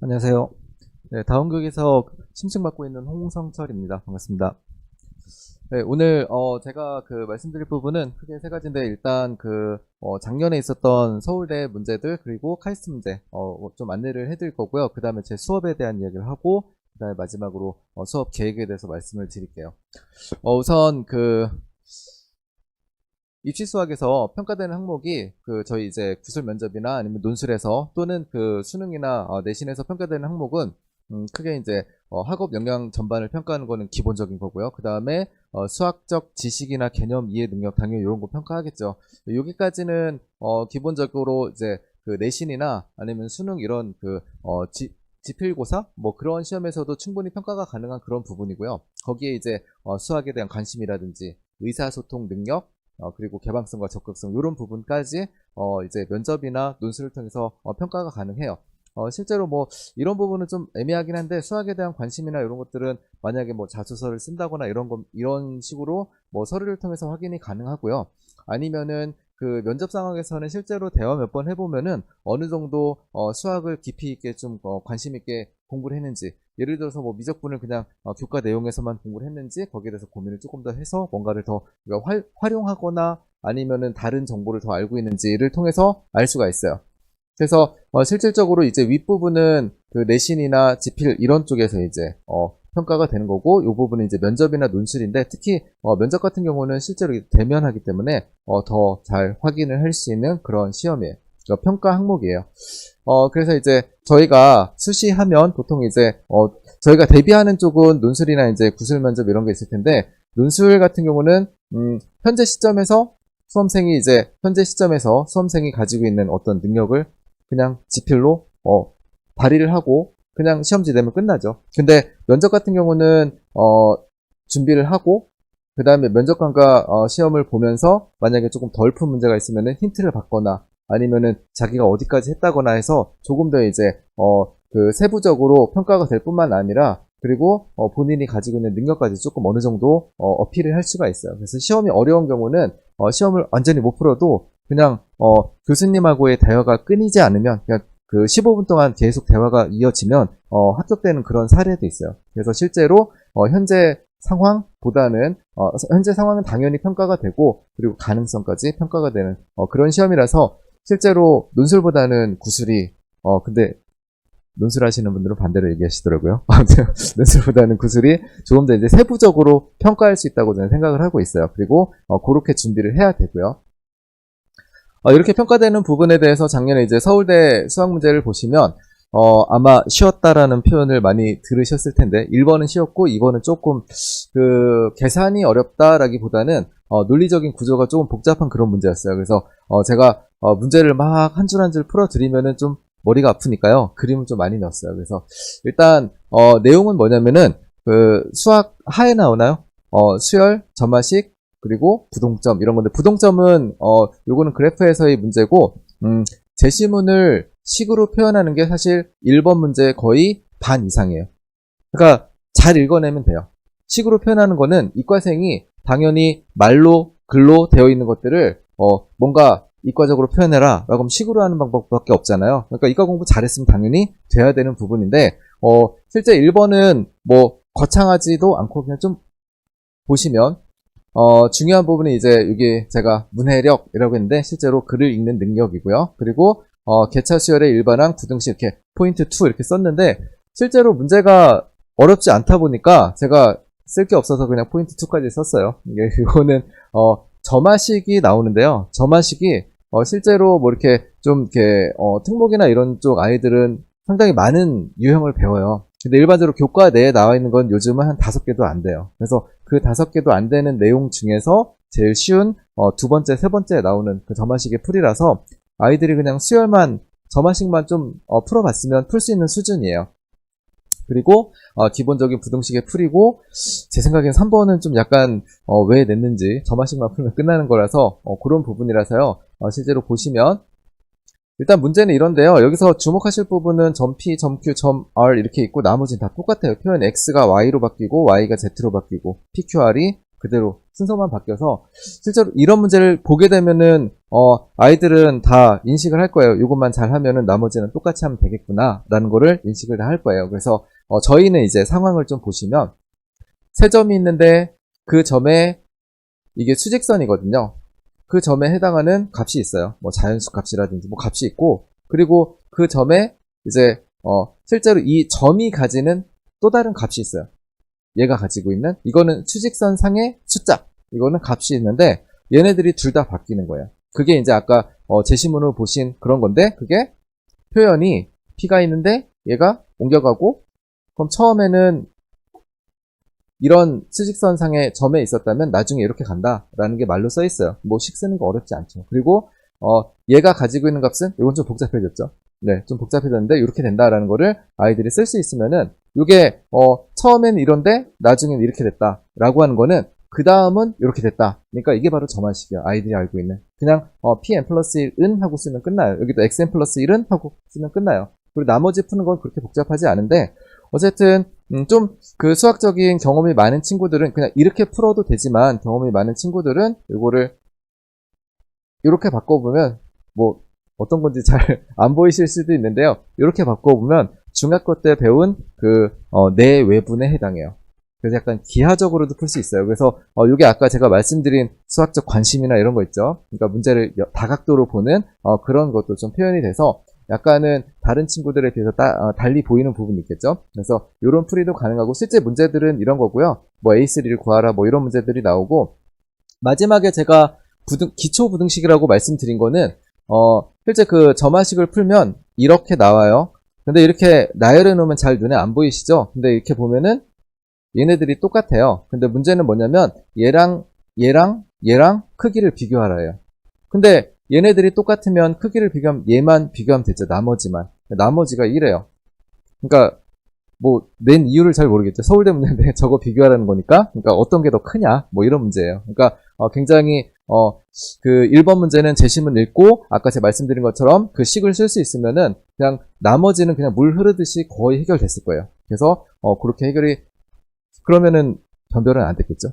안녕하세요. 네, 다음극에서 심층받고 있는 홍성철입니다. 반갑습니다. 네, 오늘 제가 말씀드릴 부분은 크게 세 가지인데 일단 작년에 있었던 서울대 문제들 그리고 카이스트 문제 좀 안내를 해드릴 거고요. 그 다음에 제 수업에 대한 이야기를 하고 그 다음에 마지막으로 수업 계획에 대해서 말씀을 드릴게요. 우선 입시 수학에서 평가되는 항목이 저희 이제 구술 면접이나 아니면 논술에서 또는 수능이나 내신에서 평가되는 항목은 크게 이제 학업 역량 전반을 평가하는 거는 기본적인 거고요. 그 다음에 수학적 지식이나 개념 이해 능력 당연히 이런 거 평가하겠죠. 여기까지는 기본적으로 이제 내신이나 아니면 수능 이런 지필고사 뭐 그런 시험에서도 충분히 평가가 가능한 그런 부분이고요. 거기에 이제 수학에 대한 관심이라든지 의사소통 능력 그리고 개방성과 적극성 이런 부분까지 이제 면접이나 논술을 통해서 평가가 가능해요. 실제로 뭐 이런 부분은 좀 애매하긴 한데 수학에 대한 관심이나 이런 것들은 만약에 뭐 자소서를 쓴다거나 이런 식으로 뭐 서류를 통해서 확인이 가능하고요. 아니면은 면접 상황에서는 실제로 대화 몇 번 해보면은 어느 정도 수학을 깊이 있게 좀 관심 있게 공부를 했는지, 예를 들어서 뭐 미적분을 그냥 교과 내용에서만 공부를 했는지 거기에 대해서 고민을 조금 더 해서 뭔가를 더 활용하거나 아니면은 다른 정보를 더 알고 있는지를 통해서 알 수가 있어요. 그래서 실질적으로 이제 윗부분은 내신이나 지필 이런 쪽에서 이제 평가가 되는 거고, 이 부분은 이제 면접이나 논술인데 특히 면접 같은 경우는 실제로 대면하기 때문에 더 잘 확인을 할 수 있는 그런 시험이에요. 평가 항목이에요. 그래서 이제 저희가 수시하면 보통 이제 저희가 대비하는 쪽은 논술이나 이제 구술 면접 이런 게 있을 텐데, 논술 같은 경우는 현재 시점에서 수험생이 가지고 있는 어떤 능력을 그냥 지필로 발휘를 하고 그냥 시험지 내면 끝나죠. 근데 면접 같은 경우는 준비를 하고 그 다음에 면접관과 시험을 보면서 만약에 조금 덜 푼 문제가 있으면은 힌트를 받거나 아니면은 자기가 어디까지 했다거나 해서 조금 더 이제 세부적으로 평가가 될 뿐만 아니라, 그리고 본인이 가지고 있는 능력까지 조금 어느 정도 어필을 할 수가 있어요. 그래서 시험이 어려운 경우는 시험을 완전히 못 풀어도 그냥 교수님하고의 대화가 끊이지 않으면 그냥 15분 동안 계속 대화가 이어지면 합격되는 그런 사례도 있어요. 그래서 실제로 현재 상황보다는 현재 상황은 당연히 평가가 되고 그리고 가능성까지 평가가 되는 그런 시험이라서 실제로 논술보다는 구술이 근데 논술 하시는 분들은 반대로 얘기하시더라고요. 논술보다는 구술이 조금 더 이제 세부적으로 평가할 수 있다고 저는 생각을 하고 있어요. 그리고 그렇게 준비를 해야 되고요. 이렇게 평가되는 부분에 대해서 작년에 이제 서울대 수학 문제를 보시면 아마 쉬웠다라는 표현을 많이 들으셨을 텐데, 1번은 쉬웠고 2번은 조금 계산이 어렵다라기보다는 논리적인 구조가 조금 복잡한 그런 문제였어요. 그래서 제가 문제를 막 한 줄 한 줄 풀어드리면은 좀 머리가 아프니까요, 그림을 좀 많이 넣었어요. 그래서 일단 내용은 뭐냐면은 수학 하에 나오나요? 수열, 점화식, 그리고 부동점 이런 건데, 부동점은 요거는 그래프에서의 문제고, 제시문을 식으로 표현하는 게 사실 1번 문제의 거의 반 이상이에요. 그러니까 잘 읽어내면 돼요. 식으로 표현하는 거는 이과생이 당연히 말로 글로 되어 있는 것들을 뭔가 이과적으로 표현해라 라고 하면 식으로 하는 방법밖에 없잖아요. 그러니까 이과 공부 잘했으면 당연히 돼야 되는 부분인데, 실제 1번은 뭐 거창하지도 않고 그냥 좀 보시면 중요한 부분이 이제 여기 제가 문해력이라고 했는데 실제로 글을 읽는 능력이고요. 그리고 개차 수열의 일반항 구등식 이렇게 포인트 2 이렇게 썼는데, 실제로 문제가 어렵지 않다 보니까 제가 쓸 게 없어서 그냥 포인트 2까지 썼어요. 이거는 점화식이 나오는데요. 점화식이 실제로 뭐 이렇게 좀 특목이나 이런 쪽 아이들은 상당히 많은 유형을 배워요. 근데 일반적으로 교과 내에 나와 있는 건 요즘은 한 5개도 안 돼요. 그래서 그 5개도 안 되는 내용 중에서 제일 쉬운 두 번째, 세 번째에 나오는 그 점화식의 풀이라서 아이들이 그냥 수열만, 점화식만 좀 풀어봤으면 풀 수 있는 수준이에요. 그리고 기본적인 부등식의 풀이고, 제 생각엔 3번은 좀 약간 왜 냈는지, 점화식만 풀면 끝나는 거라서 그런 부분이라서요. 실제로 보시면 일단 문제는 이런데요. 여기서 주목하실 부분은 점 P, 점 Q, 점 R 이렇게 있고 나머지는 다 똑같아요. 표현 X가 Y로 바뀌고 Y가 Z로 바뀌고 PQR이 그대로 순서만 바뀌어서 실제로 이런 문제를 보게 되면은 아이들은 다 인식을 할 거예요. 이것만 잘 하면은 나머지는 똑같이 하면 되겠구나 라는 거를 인식을 다 할 거예요. 그래서 저희는 이제 상황을 좀 보시면 세 점이 있는데 그 점에 이게 수직선이거든요. 그 점에 해당하는 값이 있어요. 뭐 자연수 값이라든지 뭐 값이 있고, 그리고 그 점에 이제 실제로 이 점이 가지는 또 다른 값이 있어요. 얘가 가지고 있는, 이거는 수직선 상의 숫자, 이거는 값이 있는데 얘네들이 둘 다 바뀌는 거예요. 그게 이제 아까 제시문으로 보신 그런 건데, 그게 표현이 P가 있는데 얘가 옮겨가고, 그럼 처음에는 이런 수직선상의 점에 있었다면 나중에 이렇게 간다라는 게 말로 써 있어요. 뭐 식 쓰는 거 어렵지 않죠. 그리고 얘가 가지고 있는 값은, 이건 좀 복잡해졌죠. 네, 좀 복잡해졌는데 이렇게 된다라는 거를 아이들이 쓸 수 있으면은, 이게 처음에는 이런데 나중에는 이렇게 됐다라고 하는 거는 그 다음은 이렇게 됐다. 그러니까 이게 바로 점화식이에요. 아이들이 알고 있는. 그냥 pn 플러스 1은 하고 쓰면 끝나요. 여기도 xn 플러스 1은 하고 쓰면 끝나요. 그리고 나머지 푸는 건 그렇게 복잡하지 않은데, 어쨌든 좀 그 수학적인 경험이 많은 친구들은 그냥 이렇게 풀어도 되지만, 경험이 많은 친구들은 이거를 이렇게 바꿔보면 뭐 어떤 건지 잘 안 보이실 수도 있는데요. 이렇게 바꿔보면 중학교 때 배운 그 내외분에 해당해요. 그래서 약간 기하적으로도 풀 수 있어요. 그래서 이게 아까 제가 말씀드린 수학적 관심이나 이런 거 있죠. 그러니까 문제를 다각도로 보는 그런 것도 좀 표현이 돼서 약간은 다른 친구들에 비해서 달리 보이는 부분이 있겠죠. 그래서 이런 풀이도 가능하고, 실제 문제들은 이런 거고요. 뭐 A3를 구하라 뭐 이런 문제들이 나오고, 마지막에 제가 기초 부등식이라고 말씀드린 거는 실제 그 점화식을 풀면 이렇게 나와요. 근데 이렇게 나열해 놓으면 잘 눈에 안 보이시죠? 근데 이렇게 보면은 얘네들이 똑같아요. 근데 문제는 뭐냐면 얘랑 크기를 비교하라예요. 근데 얘네들이 똑같으면 크기를 비교하면 얘만 비교하면 되죠. 나머지가 이래요. 그러니까 뭐 낸 이유를 잘 모르겠죠. 서울대 문제인데 저거 비교하라는 거니까. 그러니까 어떤 게 더 크냐 뭐 이런 문제예요. 그러니까 굉장히 그 1번 문제는 제시문 읽고 아까 제가 말씀드린 것처럼 그 식을 쓸 수 있으면은 그냥 나머지는 그냥 물 흐르듯이 거의 해결됐을 거예요. 그래서 그렇게 해결이, 그러면은 변별은 안 됐겠죠.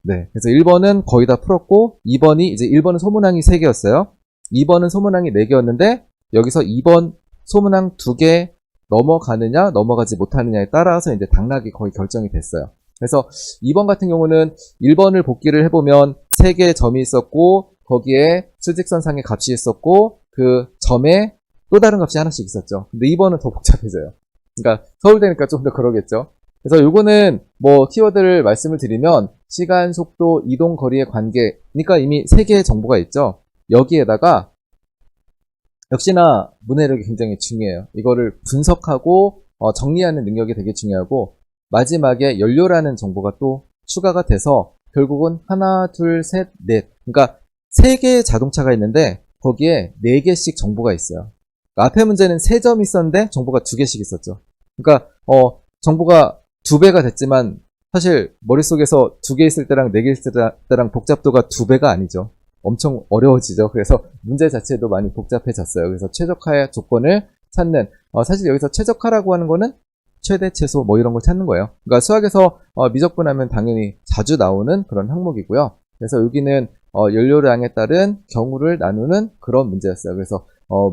네. 그래서 1번은 거의 다 풀었고, 2번이 이제 1번은 소문항이 3개였어요. 2번은 소문항이 4개였는데 여기서 2번 소문항 2개 넘어가느냐 넘어가지 못하느냐에 따라서 이제 당락이 거의 결정이 됐어요. 그래서 2번 같은 경우는 1번을 복기를 해보면 3개의 점이 있었고, 거기에 수직선상의 값이 있었고, 그 점에 또 다른 값이 하나씩 있었죠. 근데 2번은 더 복잡해져요. 그러니까 서울대니까 좀 더 그러겠죠. 그래서 요거는 뭐 키워드를 말씀을 드리면 시간, 속도, 이동, 거리의 관계, 그러니까 이미 3개의 정보가 있죠. 여기에다가 역시나 문해력이 굉장히 중요해요. 이거를 분석하고 정리하는 능력이 되게 중요하고, 마지막에 연료라는 정보가 또 추가가 돼서 결국은 하나, 둘, 셋, 넷, 그러니까 3개의 자동차가 있는데 거기에 4개씩 정보가 있어요. 그러니까 앞에 문제는 3점이 있었는데 정보가 2개씩 있었죠. 그러니까 정보가 2배가 됐지만 사실 머릿속에서 2개 있을 때랑 4개 있을 때랑 복잡도가 2배가 아니죠. 엄청 어려워지죠. 그래서 문제 자체도 많이 복잡해졌어요. 그래서 최적화의 조건을 찾는, 사실 여기서 최적화라고 하는 거는 최대, 최소 뭐 이런 걸 찾는 거예요. 그러니까 수학에서 미적분하면 당연히 자주 나오는 그런 항목이고요. 그래서 여기는 연료량에 따른 경우를 나누는 그런 문제였어요. 그래서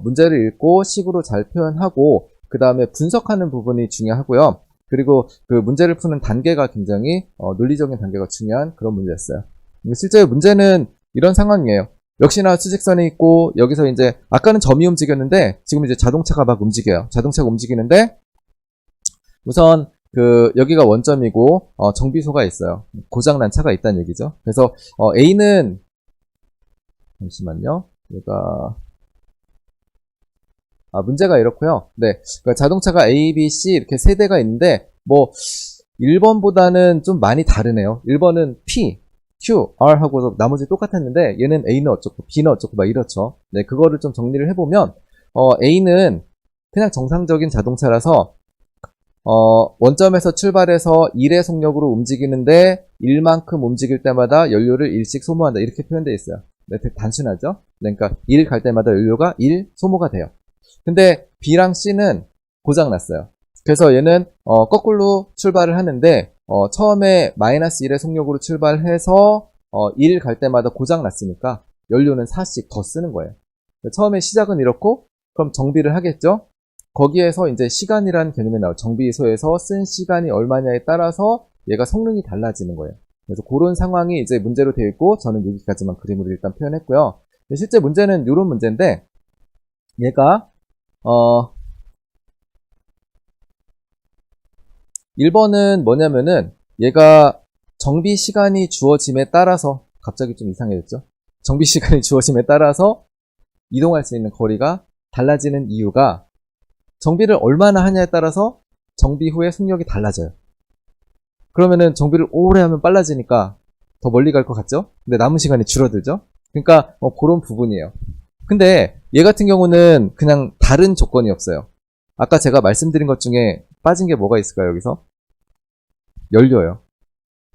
문제를 읽고 식으로 잘 표현하고 그 다음에 분석하는 부분이 중요하고요. 그리고 그 문제를 푸는 단계가 굉장히 논리적인 단계가 중요한 그런 문제였어요. 실제 문제는 이런 상황이에요. 역시나 수직선이 있고 여기서 이제 아까는 점이 움직였는데 지금 이제 자동차가 막 움직여요. 자동차가 움직이는데 우선 그 여기가 원점이고 정비소가 있어요. 고장난 차가 있다는 얘기죠. 그래서 A는, 잠시만요. 얘가 문제가 이렇고요. 네, 그러니까 자동차가 A, B, C 이렇게 세 대가 있는데 뭐 1번보다는 좀 많이 다르네요. 1번은 P, Q, R 하고 나머지 똑같았는데 얘는 A는 어쩌고 B는 어쩌고 막 이렇죠. 네, 그거를 좀 정리를 해보면 A는 그냥 정상적인 자동차라서 원점에서 출발해서 1의 속력으로 움직이는데 1만큼 움직일 때마다 연료를 1씩 소모한다. 이렇게 표현되어 있어요. 네, 되게 단순하죠? 네, 그러니까 1 갈 때마다 연료가 1 소모가 돼요. 근데 B랑 C는 고장났어요. 그래서 얘는 거꾸로 출발을 하는데 처음에 마이너스 1의 속력으로 출발해서 1 갈 때마다 고장 났으니까 연료는 4씩 더 쓰는 거예요. 처음에 시작은 이렇고 그럼 정비를 하겠죠. 거기에서 이제 시간이라는 개념이 나와요. 정비소에서 쓴 시간이 얼마냐에 따라서 얘가 성능이 달라지는 거예요. 그래서 그런 상황이 이제 문제로 되어 있고 저는 여기까지만 그림으로 일단 표현했고요. 실제 문제는 이런 문제인데 얘가 1번은 뭐냐면은 얘가 정비 시간이 주어짐에 따라서 갑자기 좀 이상해졌죠. 정비 시간이 주어짐에 따라서 이동할 수 있는 거리가 달라지는 이유가 정비를 얼마나 하냐에 따라서 정비 후에 속력이 달라져요. 그러면은 정비를 오래 하면 빨라지니까 더 멀리 갈 것 같죠? 근데 남은 시간이 줄어들죠? 그러니까 그런 부분이에요. 근데 얘 같은 경우는 그냥 다른 조건이 없어요. 아까 제가 말씀드린 것 중에 빠진 게 뭐가 있을까요, 여기서? 연료요.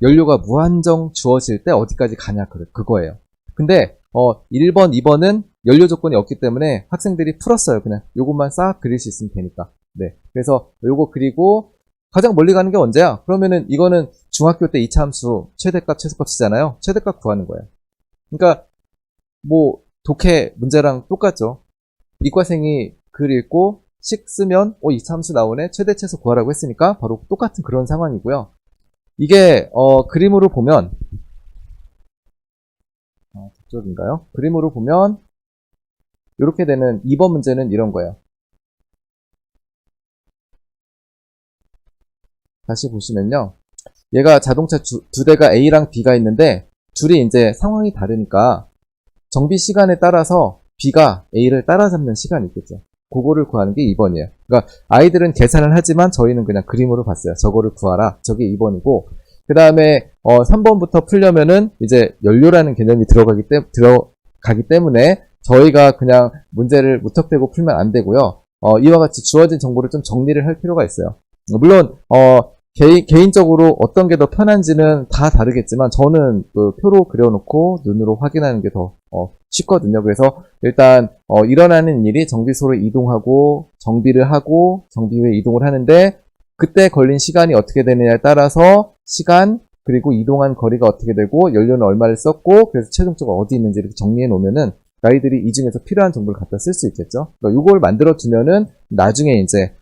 연료가 무한정 주어질 때 어디까지 가냐, 그거예요. 근데 1번, 2번은 연료 조건이 없기 때문에 학생들이 풀었어요. 그냥 요것만 싹 그릴 수 있으면 되니까. 네. 그래서 요거 그리고 가장 멀리 가는 게 언제야? 그러면은 이거는 중학교 때 2차 함수 최대값, 최소값이잖아요. 최대값 구하는 거예요. 그러니까 뭐 독해 문제랑 똑같죠. 이과생이 글 읽고 식 쓰면 2차 함수 나오네. 최대, 최소 구하라고 했으니까 바로 똑같은 그런 상황이고요. 이게 그림으로 보면 저쪽인가요? 그림으로 보면 이렇게 되는 2번 문제는 이런 거예요. 다시 보시면요. 얘가 자동차 두 대가 A랑 B가 있는데 둘이 이제 상황이 다르니까 정비 시간에 따라서 B가 A를 따라잡는 시간이 있겠죠. 그거를 구하는 게 2번이에요. 그러니까 아이들은 계산을 하지만 저희는 그냥 그림으로 봤어요. 저거를 구하라. 저게 2번이고 그 다음에 3번부터 풀려면은 이제 연료라는 개념이 들어가기 때문에 저희가 그냥 문제를 무턱대고 풀면 안 되고요. 이와 같이 주어진 정보를 좀 정리를 할 필요가 있어요. 물론 개인적으로 어떤 게 더 편한지는 다 다르겠지만 저는 그 표로 그려놓고 눈으로 확인하는 게 더 쉽거든요. 그래서 일단 일어나는 일이 정비소로 이동하고 정비를 하고 정비 후에 이동을 하는데 그때 걸린 시간이 어떻게 되느냐에 따라서 시간 그리고 이동한 거리가 어떻게 되고 연료는 얼마를 썼고 그래서 최종적으로 어디 있는지 이렇게 정리해 놓으면은 아이들이 이 중에서 필요한 정보를 갖다 쓸 수 있겠죠. 그러니까 이걸 만들어 두면은 나중에 이제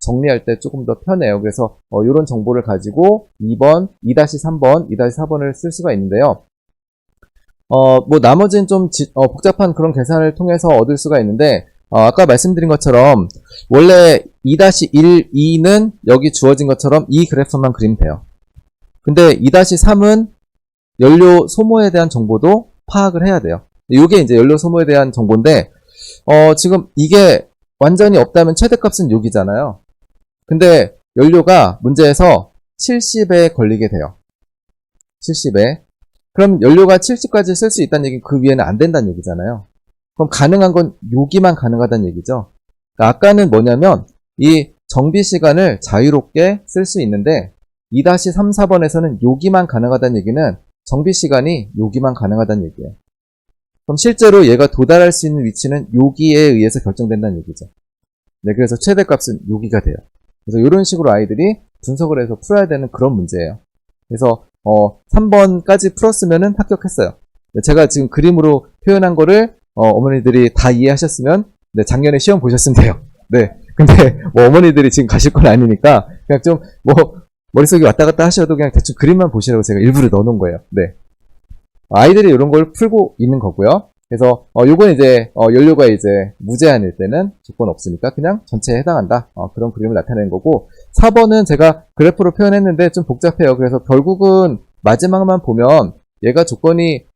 정리할 때 조금 더 편해요. 그래서 이런 정보를 가지고 2번, 2-3번, 2-4번을 쓸 수가 있는데요. 뭐 나머지는 좀 복잡한 그런 계산을 통해서 얻을 수가 있는데 아까 말씀드린 것처럼 원래 2-1, 2는 여기 주어진 것처럼 이 그래프만 그리면 돼요. 근데 2-3은 연료 소모에 대한 정보도 파악을 해야 돼요. 이게 이제 연료 소모에 대한 정보인데 지금 이게 완전히 없다면 최대값은 6이잖아요. 근데 연료가 문제에서 70에 걸리게 돼요. 70에. 그럼 연료가 70까지 쓸 수 있다는 얘기는 그 위에는 안 된다는 얘기잖아요. 그럼 가능한 건 여기만 가능하다는 얘기죠. 그러니까 아까는 뭐냐면 이 정비 시간을 자유롭게 쓸 수 있는데 2-3, 4번에서는 여기만 가능하다는 얘기는 정비 시간이 여기만 가능하다는 얘기예요. 그럼 실제로 얘가 도달할 수 있는 위치는 여기에 의해서 결정된다는 얘기죠. 네, 그래서 최대값은 여기가 돼요. 그래서 이런 식으로 아이들이 분석을 해서 풀어야 되는 그런 문제예요. 그래서 3번까지 풀었으면은 합격했어요. 네, 제가 지금 그림으로 표현한 거를 어머니들이 다 이해하셨으면 네, 작년에 시험 보셨으면 돼요. 네, 근데 뭐 어머니들이 지금 가실 건 아니니까 그냥 좀 뭐 머릿속에 왔다 갔다 하셔도 그냥 대충 그림만 보시라고 제가 일부러 넣어놓은 거예요. 네. 아이들이 이런 걸 풀고 있는 거고요. 그래서 요건 이제 연료가 이제 무제한일 때는 조건 없으니까 그냥 전체에 해당한다. 그런 그림을 나타내는 거고 4번은 제가 그래프로 표현했는데 좀 복잡해요. 그래서 결국은 마지막만 보면 얘가 조건이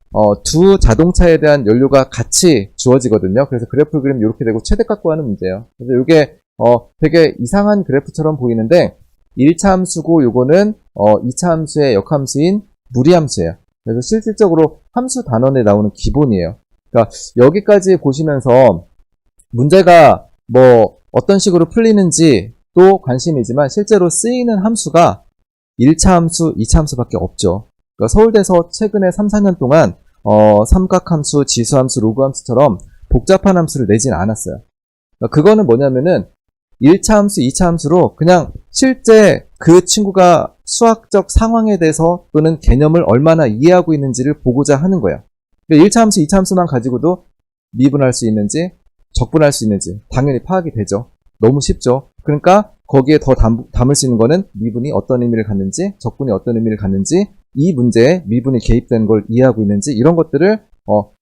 두 자동차에 대한 연료가 같이 주어지거든요. 그래서 그래프 그림 이렇게 되고 최대값 구하는 문제예요. 그래서 이게 되게 이상한 그래프처럼 보이는데 1차 함수고 요거는 2차 함수의 역함수인 무리함수예요. 그래서 실질적으로 함수 단원에 나오는 기본이에요. 그러니까 여기까지 보시면서 문제가 뭐 어떤 식으로 풀리는지도 관심이지만 실제로 쓰이는 함수가 1차 함수, 2차 함수밖에 없죠. 그러니까 서울대에서 최근에 3, 4년 동안 삼각함수, 지수함수, 로그함수처럼 복잡한 함수를 내진 않았어요. 그러니까 그거는 뭐냐면은 1차 함수, 2차 함수로 그냥 실제 그 친구가 수학적 상황에 대해서 또는 개념을 얼마나 이해하고 있는지를 보고자 하는 거예요. 1차 함수, 2차 함수만 가지고도 미분할 수 있는지 적분할 수 있는지 당연히 파악이 되죠. 너무 쉽죠. 그러니까 거기에 더 담을 수 있는 거는 미분이 어떤 의미를 갖는지 적분이 어떤 의미를 갖는지 이 문제에 미분이 개입된 걸 이해하고 있는지 이런 것들을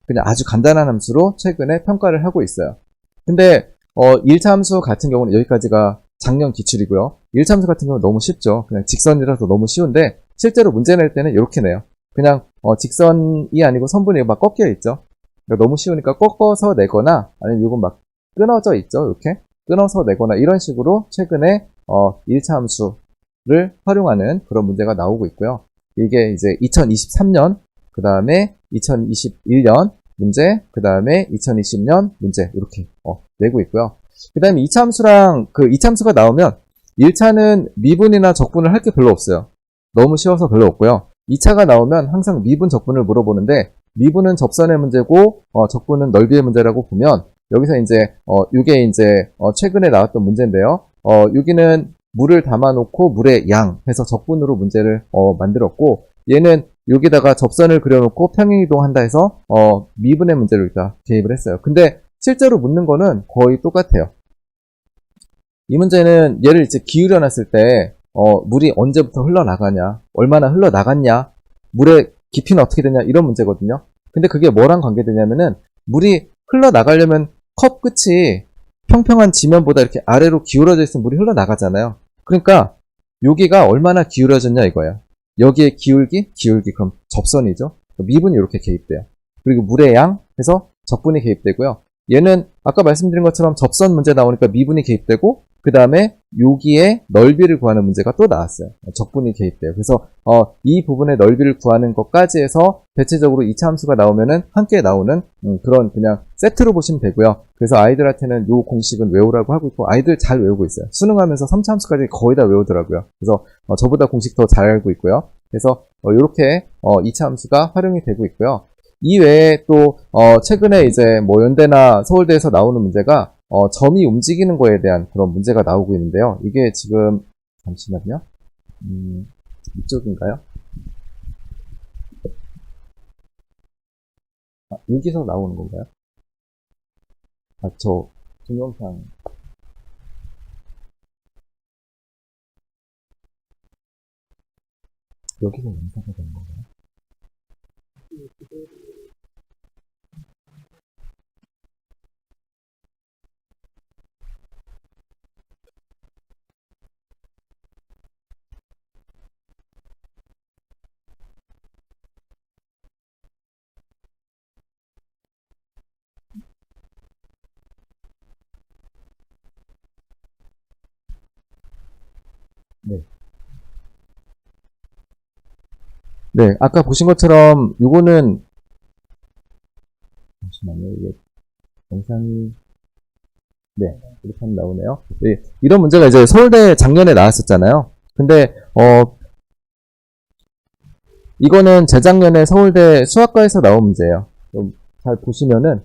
그냥 아주 간단한 함수로 최근에 평가를 하고 있어요. 근데 1차 함수 같은 경우는 여기까지가 작년 기출이고요. 1차 함수 같은 경우는 너무 쉽죠. 그냥 직선이라서 너무 쉬운데 실제로 문제 낼 때는 이렇게 내요. 그냥 직선이 아니고 선분이 막 꺾여 있죠. 그러니까 너무 쉬우니까 꺾어서 내거나 아니면 이건 막 끊어져 있죠. 이렇게 끊어서 내거나 이런 식으로 최근에 1차 함수를 활용하는 그런 문제가 나오고 있고요. 이게 이제 2023년 그 다음에 2021년 문제, 그 다음에 2020년 문제 이렇게 내고 있고요. 그 다음에 2차 함수랑 그 2차 함수가 나오면 1차는 미분이나 적분을 할 게 별로 없어요. 너무 쉬워서 별로 없고요. 2차가 나오면 항상 미분, 적분을 물어보는데 미분은 접선의 문제고 적분은 넓이의 문제라고 보면 여기서 이제 이게 이제 최근에 나왔던 문제인데요. 여기는 물을 담아놓고 물의 양 해서 적분으로 문제를 만들었고 얘는 여기다가 접선을 그려놓고 평행이동한다 해서 미분의 문제를 일단 개입을 했어요. 근데 실제로 묻는 거는 거의 똑같아요. 이 문제는 얘를 이제 기울여 놨을 때 물이 언제부터 흘러나가냐, 얼마나 흘러나갔냐, 물의 깊이는 어떻게 되냐 이런 문제거든요. 근데 그게 뭐랑 관계되냐면은 물이 흘러나가려면 컵 끝이 평평한 지면보다 이렇게 아래로 기울어져 있으면 물이 흘러나가잖아요. 그러니까 여기가 얼마나 기울어졌냐 이거예요. 여기에 기울기 그럼 접선이죠. 미분이 이렇게 개입돼요. 그리고 물의 양 해서 적분이 개입되고요. 얘는 아까 말씀드린 것처럼 접선 문제 나오니까 미분이 개입되고 그 다음에 여기에 넓이를 구하는 문제가 또 나왔어요. 적분이 개입돼요. 그래서 이 부분의 넓이를 구하는 것까지 해서 대체적으로 2차 함수가 나오면은 함께 나오는 그런 그냥 세트로 보시면 되고요. 그래서 아이들한테는 이 공식은 외우라고 하고 있고 아이들 잘 외우고 있어요. 수능하면서 3차 함수까지 거의 다 외우더라고요. 그래서 저보다 공식 더 잘 알고 있고요. 그래서 이렇게 2차 함수가 활용이 되고 있고요. 이 외에 또 최근에 이제 뭐 연대나 서울대에서 나오는 문제가 점이 움직이는 거에 대한 그런 문제가 나오고 있는데요. 이게 지금 잠시만요. 이쪽인가요? 여기서 나오는 건가요? 저 동영상 여기서 영상이 되는 건가요? 네. 네, 아까 보신 것처럼 요거는 잠시만요. 이게 영상이 네, 이렇게 하면 나오네요. 네, 이런 문제가 이제 서울대 작년에 나왔었잖아요. 근데 이거는 재작년에 서울대 수학과에서 나온 문제예요. 좀 잘 보시면은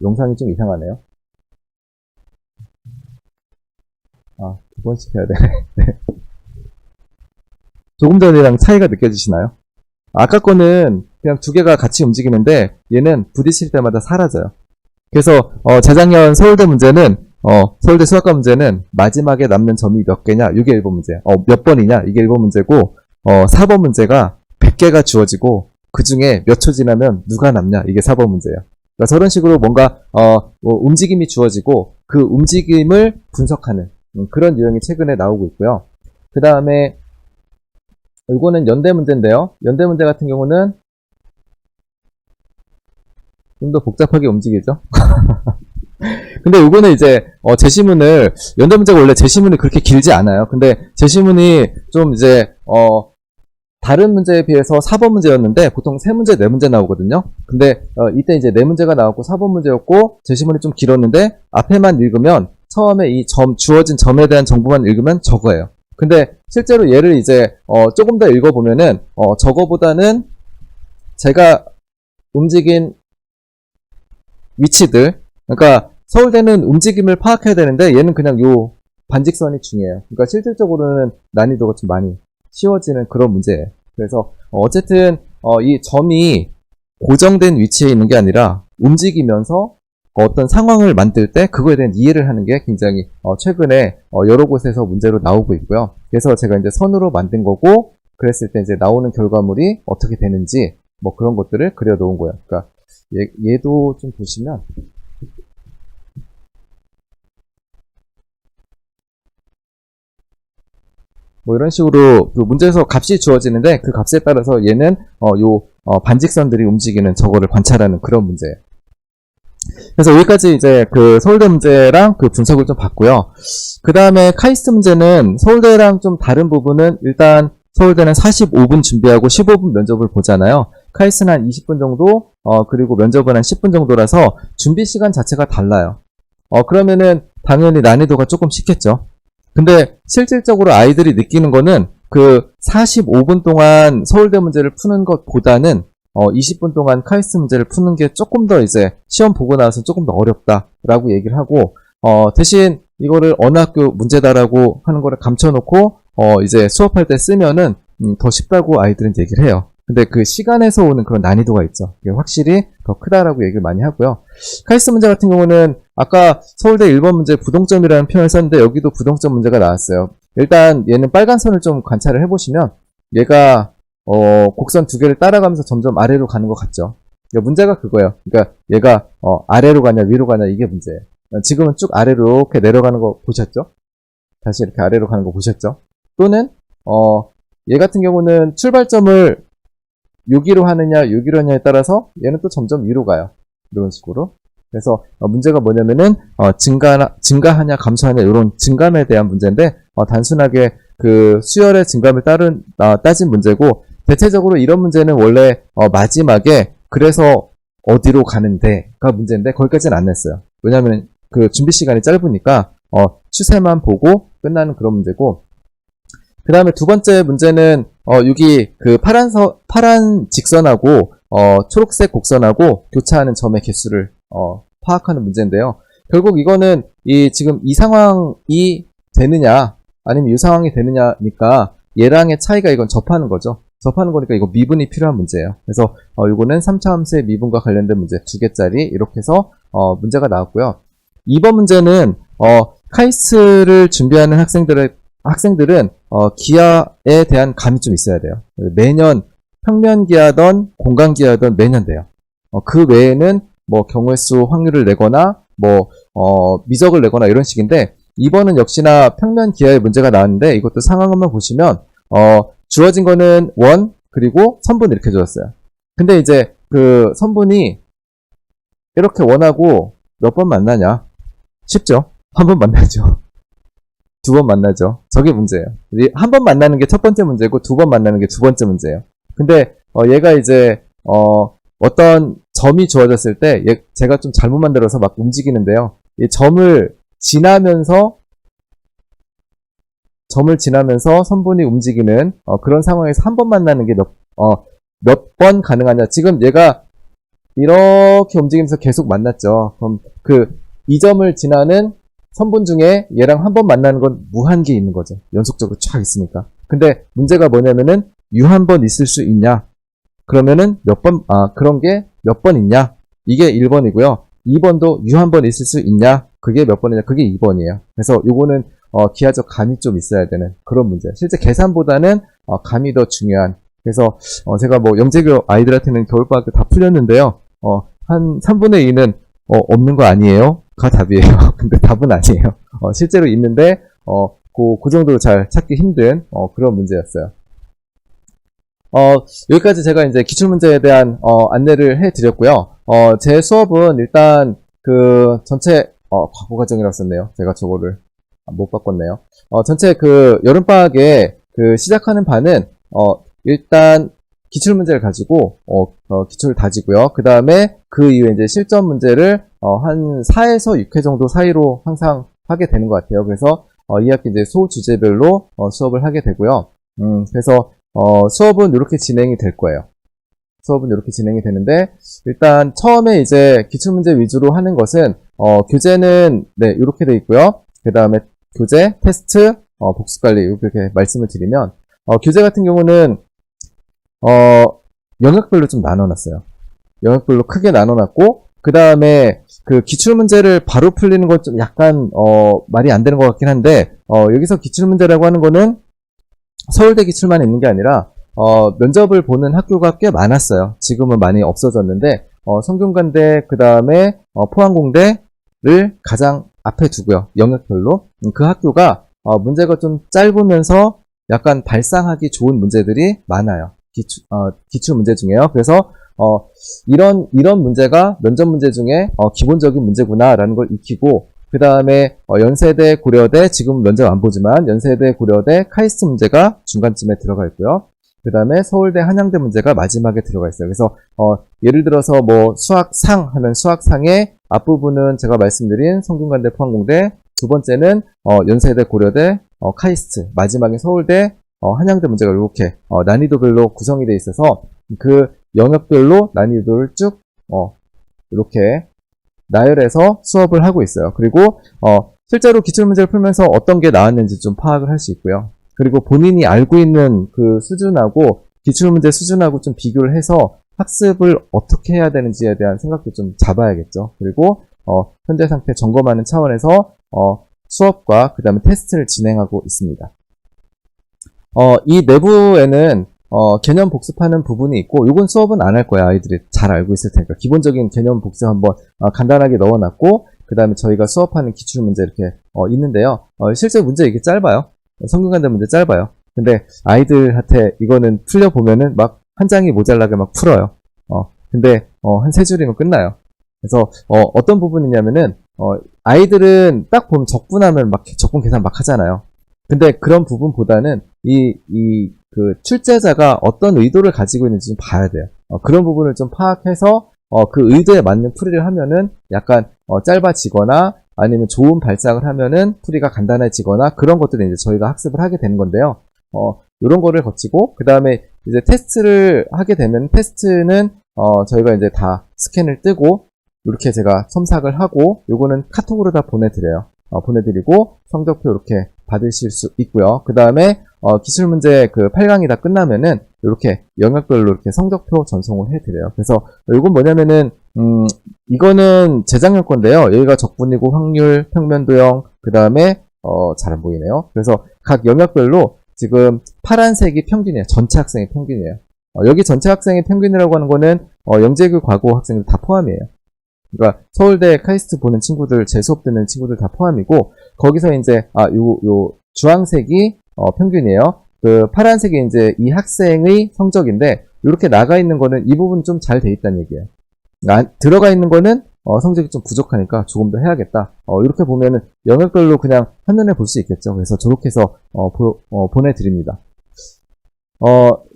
영상이 좀 이상하네요. 2번씩 해야 되네. 네. 조금 전이랑 차이가 느껴지시나요? 아까 거는 그냥 두 개가 같이 움직이는데 얘는 부딪힐 때마다 사라져요. 그래서 재작년 서울대 문제는 서울대 수학과 문제는 마지막에 남는 점이 몇 개냐 이게 1번 문제예요. 몇 번이냐 이게 1번 문제고 4번 문제가 100개가 주어지고 그 중에 몇 초 지나면 누가 남냐 이게 4번 문제예요. 그러니까 저런 식으로 뭔가 움직임이 주어지고 그 움직임을 분석하는 그런 유형이 최근에 나오고 있고요. 그 다음에 이거는 연대 문제인데요. 연대 문제 같은 경우는 좀 더 복잡하게 움직이죠. 근데 이거는 이제 제시문을 연대 문제가 원래 제시문이 그렇게 길지 않아요. 근데 제시문이 좀 이제 다른 문제에 비해서 4번 문제였는데 보통 3문제, 4문제 나오거든요. 근데 이때 이제 4문제가 나왔고 4번 문제였고 제시문이 좀 길었는데 앞에만 읽으면 처음에 이 주어진 점에 대한 정보만 읽으면 저거예요. 근데 실제로 얘를 이제 조금 더 읽어보면은 저거보다는 제가 움직인 위치들, 그러니까 서울대는 움직임을 파악해야 되는데 얘는 그냥 요 반직선이 중요해요. 그러니까 실질적으로는 난이도가 좀 많이 쉬워지는 그런 문제예요. 그래서 어쨌든 이 점이 고정된 위치에 있는 게 아니라 움직이면서 어떤 상황을 만들 때 그거에 대한 이해를 하는 게 굉장히 최근에 여러 곳에서 문제로 나오고 있고요. 그래서 제가 이제 선으로 만든 거고, 그랬을 때 이제 나오는 결과물이 어떻게 되는지 뭐 그런 것들을 그려놓은 거예요. 그러니까 얘도 좀 보시면 뭐 이런 식으로 그 문제에서 값이 주어지는데 그 값에 따라서 얘는 반직선들이 움직이는 저거를 관찰하는 그런 문제예요. 그래서 여기까지 이제 그 서울대 문제랑 그 분석을 좀 봤고요. 그 다음에 카이스트 문제는 서울대랑 좀 다른 부분은 일단 서울대는 45분 준비하고 15분 면접을 보잖아요. 카이스트는 한 20분 정도, 그리고 면접은 한 10분 정도라서 준비 시간 자체가 달라요. 그러면은 당연히 난이도가 조금 쉽겠죠. 근데 실질적으로 아이들이 느끼는 거는 그 45분 동안 서울대 문제를 푸는 것보다는 20분 동안 카이스트 문제를 푸는 게 조금 더 이제 시험 보고 나서 조금 더 어렵다라고 얘기를 하고, 대신 이거를 어느 학교 문제다라고 하는 거를 감춰놓고 이제 수업할 때 쓰면은 더 쉽다고 아이들은 얘기를 해요. 근데 그 시간에서 오는 그런 난이도가 있죠. 이게 확실히 더 크다라고 얘기를 많이 하고요. 카이스트 문제 같은 경우는 아까 서울대 1번 문제 부동점이라는 표현을 썼는데 여기도 부동점 문제가 나왔어요. 일단 얘는 빨간 선을 좀 관찰을 해보시면 얘가 곡선 두 개를 따라가면서 점점 아래로 가는 것 같죠. 그러니까 문제가 그거예요. 그러니까 얘가 아래로 가냐 위로 가냐 이게 문제예요. 지금은 쭉 아래로 이렇게 내려가는 거 보셨죠? 다시 이렇게 아래로 가는 거 보셨죠? 또는 얘 같은 경우는 출발점을 6기로 하느냐 6기로 하느냐에 따라서 얘는 또 점점 위로 가요. 이런 식으로. 그래서 문제가 뭐냐면은 증가하냐 감소하냐 이런 증감에 대한 문제인데 단순하게 그 수열의 증감을 따진 문제고, 대체적으로 이런 문제는 원래 마지막에 그래서 어디로 가는데가 문제인데 거기까지는 안 냈어요. 왜냐하면 그 준비 시간이 짧으니까 추세만 보고 끝나는 그런 문제고, 그 다음에 두 번째 문제는 여기 그 파란 직선하고 초록색 곡선하고 교차하는 점의 개수를 파악하는 문제인데요. 결국 이거는 지금 이 상황이 되느냐 아니면 이 상황이 되느냐니까 얘랑의 차이가 이건 접하는 거죠. 접하는 거니까 이거 미분이 필요한 문제예요. 그래서 이거는 3차 함수의 미분과 관련된 문제 2개짜리 이렇게 해서 문제가 나왔고요. 2번 문제는 카이스트를 준비하는 학생들은 기하에 대한 감이 좀 있어야 돼요. 매년 평면 기하든 공간 기하든 매년 돼요. 그 외에는 뭐 경우의 확률을 내거나 뭐 미적을 내거나 이런 식인데, 이번은 역시나 평면 기하의 문제가 나왔는데 이것도 상황만 보시면 주어진 거는 원 그리고 선분 이렇게 주었어요. 근데 이제 그 선분이 이렇게 원하고 몇 번 만나냐? 쉽죠? 한 번 만나죠. 두 번 만나죠. 저게 문제예요. 한 번 만나는 게 첫 번째 문제고 두 번 만나는 게 두 번째 문제예요. 근데 얘가 이제 어떤 점이 주어졌을 때 제가 좀 잘못 만들어서 막 움직이는데요. 이 점을 지나면서 선분이 움직이는 그런 상황에서 한 번 만나는 게 몇 번 가능하냐. 지금 얘가 이렇게 움직이면서 계속 만났죠. 그럼 이 점을 지나는 선분 중에 얘랑 한 번 만나는 건 무한계 있는 거죠. 연속적으로 쫙 있으니까. 근데 문제가 뭐냐면은 한 번 있을 수 있냐? 그러면은 그런 게 몇 번 있냐? 이게 1번이고요. 2번도 한 번 있을 수 있냐? 그게 몇 번이냐? 그게 2번이에요. 그래서 요거는 기하적 감이 좀 있어야 되는 그런 문제. 실제 계산보다는 감이 더 중요한. 그래서 제가 뭐 영재교 아이들한테는 겨울방학 때 다 풀렸는데요. 한 3분의 2는 없는 거 아니에요? 가 답이에요. 근데 답은 아니에요. 실제로 있는데 그 정도로 잘 찾기 힘든 그런 문제였어요. 여기까지 제가 이제 기출문제에 대한 안내를 해드렸고요. 제 수업은 일단 그 전체 과거과정이라고 썼네요. 제가 저거를 못 바꿨네요. 전체 그 여름방학에 그 시작하는 반은 일단 기출문제를 가지고 기출을 다지고요. 그 다음에 그 이후에 이제 실전 문제를 한 4에서 6회 정도 사이로 항상 하게 되는 것 같아요. 그래서 이 학기 이제 소주제별로 수업을 하게 되고요. 그래서 수업은 이렇게 진행이 될 거예요. 수업은 이렇게 진행이 되는데, 일단 처음에 이제 기출문제 위주로 하는 것은 교재는 네 이렇게 돼 있고요. 그 다음에 교재, 테스트, 복습관리 이렇게 말씀을 드리면 교재 같은 경우는 영역별로 좀 나눠놨어요. 영역별로 크게 나눠놨고 그 다음에 그 기출문제를 바로 풀리는 건 좀 약간 말이 안 되는 것 같긴 한데 여기서 기출문제라고 하는 거는 서울대 기출만 있는 게 아니라 면접을 보는 학교가 꽤 많았어요. 지금은 많이 없어졌는데 성균관대 그 다음에 포항공대를 가장 앞에 두고요. 영역별로 그 학교가 문제가 좀 짧으면서 약간 발상하기 좋은 문제들이 많아요. 기출 문제 중에요. 그래서 이런 문제가 면접 문제 중에 기본적인 문제구나라는 걸 익히고 그 다음에 연세대, 고려대 지금 면접 안 보지만 연세대, 고려대, 카이스트 문제가 중간쯤에 들어가 있고요. 그 다음에 서울대, 한양대 문제가 마지막에 들어가 있어요. 그래서 예를 들어서 뭐 수학상 하면 수학상의 앞부분은 제가 말씀드린 성균관대, 포항공대, 두 번째는 연세대, 고려대, 카이스트, 마지막에 서울대, 한양대 문제가 이렇게 난이도별로 구성이 되어 있어서 그 영역별로 난이도를 쭉 이렇게 나열해서 수업을 하고 있어요. 그리고 실제로 기출문제를 풀면서 어떤 게 나왔는지 좀 파악을 할 수 있고요. 그리고 본인이 알고 있는 그 수준하고 기출문제 수준하고 좀 비교를 해서 학습을 어떻게 해야 되는지에 대한 생각도 좀 잡아야겠죠. 그리고 현재 상태 점검하는 차원에서 수업과 그 다음에 테스트를 진행하고 있습니다. 이 내부에는 개념 복습하는 부분이 있고 요건 수업은 안 할 거야. 아이들이 잘 알고 있을 테니까 기본적인 개념 복습 한번 간단하게 넣어놨고 그 다음에 저희가 수업하는 기출문제 이렇게 있는데요. 실제 문제 이게 짧아요. 성균관대 문제 짧아요. 근데 아이들한테 이거는 풀려보면은 막 한 장이 모자라게 막 풀어요. 근데 한 세 줄이면 끝나요. 그래서 어떤 부분이냐면은 아이들은 딱 보면 적분하면 막 적분 계산 막 하잖아요. 근데 그런 부분보다는 그 출제자가 어떤 의도를 가지고 있는지 좀 봐야 돼요. 그런 부분을 좀 파악해서 그 의도에 맞는 풀이를 하면은 약간 짧아지거나 아니면 좋은 발상을 하면은 풀이가 간단해지거나 그런 것들을 이제 저희가 학습을 하게 되는 건데요. 이런 거를 거치고 그 다음에 이제 테스트를 하게 되면 테스트는 저희가 이제 다 스캔을 뜨고 이렇게 제가 첨삭을 하고 요거는 카톡으로 다 보내드려요. 보내드리고 성적표 이렇게 받으실 수 있고요. 그 다음에 기출문제 그 8강이 다 끝나면은 이렇게 영역별로 이렇게 성적표 전송을 해드려요. 그래서 이건 뭐냐면은 이거는 재작년 건데요. 여기가 적분이고 확률, 평면도형, 그 다음에 잘 안 보이네요. 그래서 각 영역별로 지금 파란색이 평균이에요. 전체 학생의 평균이에요. 여기 전체 학생의 평균이라고 하는 거는 영재교 과고 학생들 다 포함이에요. 그러니까 서울대 카이스트 보는 친구들, 제 수업 듣는 친구들 다 포함이고 거기서 이제 요 주황색이 평균이에요. 그 파란색이 이제 이 학생의 성적인데 이렇게 나가 있는 거는 이 부분 좀 잘 돼 있다는 얘기예요. 들어가 있는 거는 성적이 좀 부족하니까 조금 더 해야겠다. 이렇게 보면은 영역별로 그냥 한눈에 볼 수 있겠죠. 그래서 저렇게 해서 보내드립니다.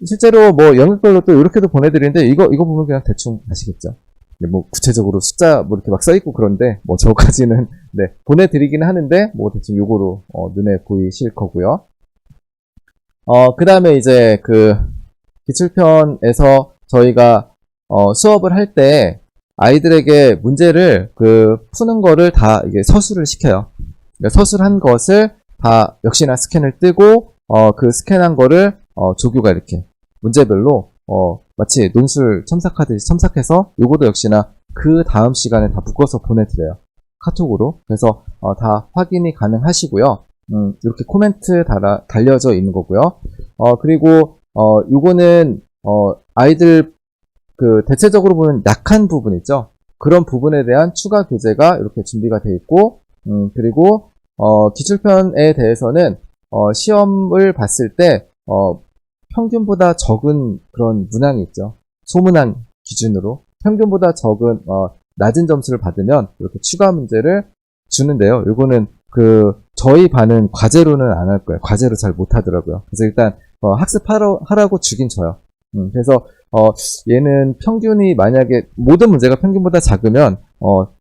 실제로 뭐 영역별로 또 이렇게도 보내드리는데 이거 보면 그냥 대충 아시겠죠. 뭐 구체적으로 숫자 뭐 이렇게 막 써있고 그런데 뭐 저까지는 네 보내드리긴 하는데 뭐 대충 요거로 눈에 보이실 거고요. 그 다음에 이제 그 기출편에서 저희가 수업을 할 때 아이들에게 문제를 푸는 거를 다 이게 서술을 시켜요. 그러니까 서술한 것을 다 역시나 스캔을 뜨고 그 스캔한 거를 조교가 이렇게 문제별로 마치 논술 첨삭하듯이 첨삭해서 요거도 역시나 그 다음 시간에 다 묶어서 보내드려요. 카톡으로. 그래서 다 확인이 가능하시고요. 이렇게 코멘트 달려져 있는 거고요. 그리고 요거는 아이들 대체적으로 보면 약한 부분 있죠. 그런 부분에 대한 추가 교재가 이렇게 준비가 되어 있고 그리고 기출편에 대해서는 시험을 봤을 때 평균보다 적은 그런 문항이 있죠. 소문항 기준으로 평균보다 적은 낮은 점수를 받으면 이렇게 추가 문제를 주는데요. 요거는 저희 반은 과제로는 안 할 거예요. 과제로 잘 못하더라고요. 그래서 일단 학습하라고 주긴 줘요. 그래서 얘는 평균이 만약에 모든 문제가 평균보다 작으면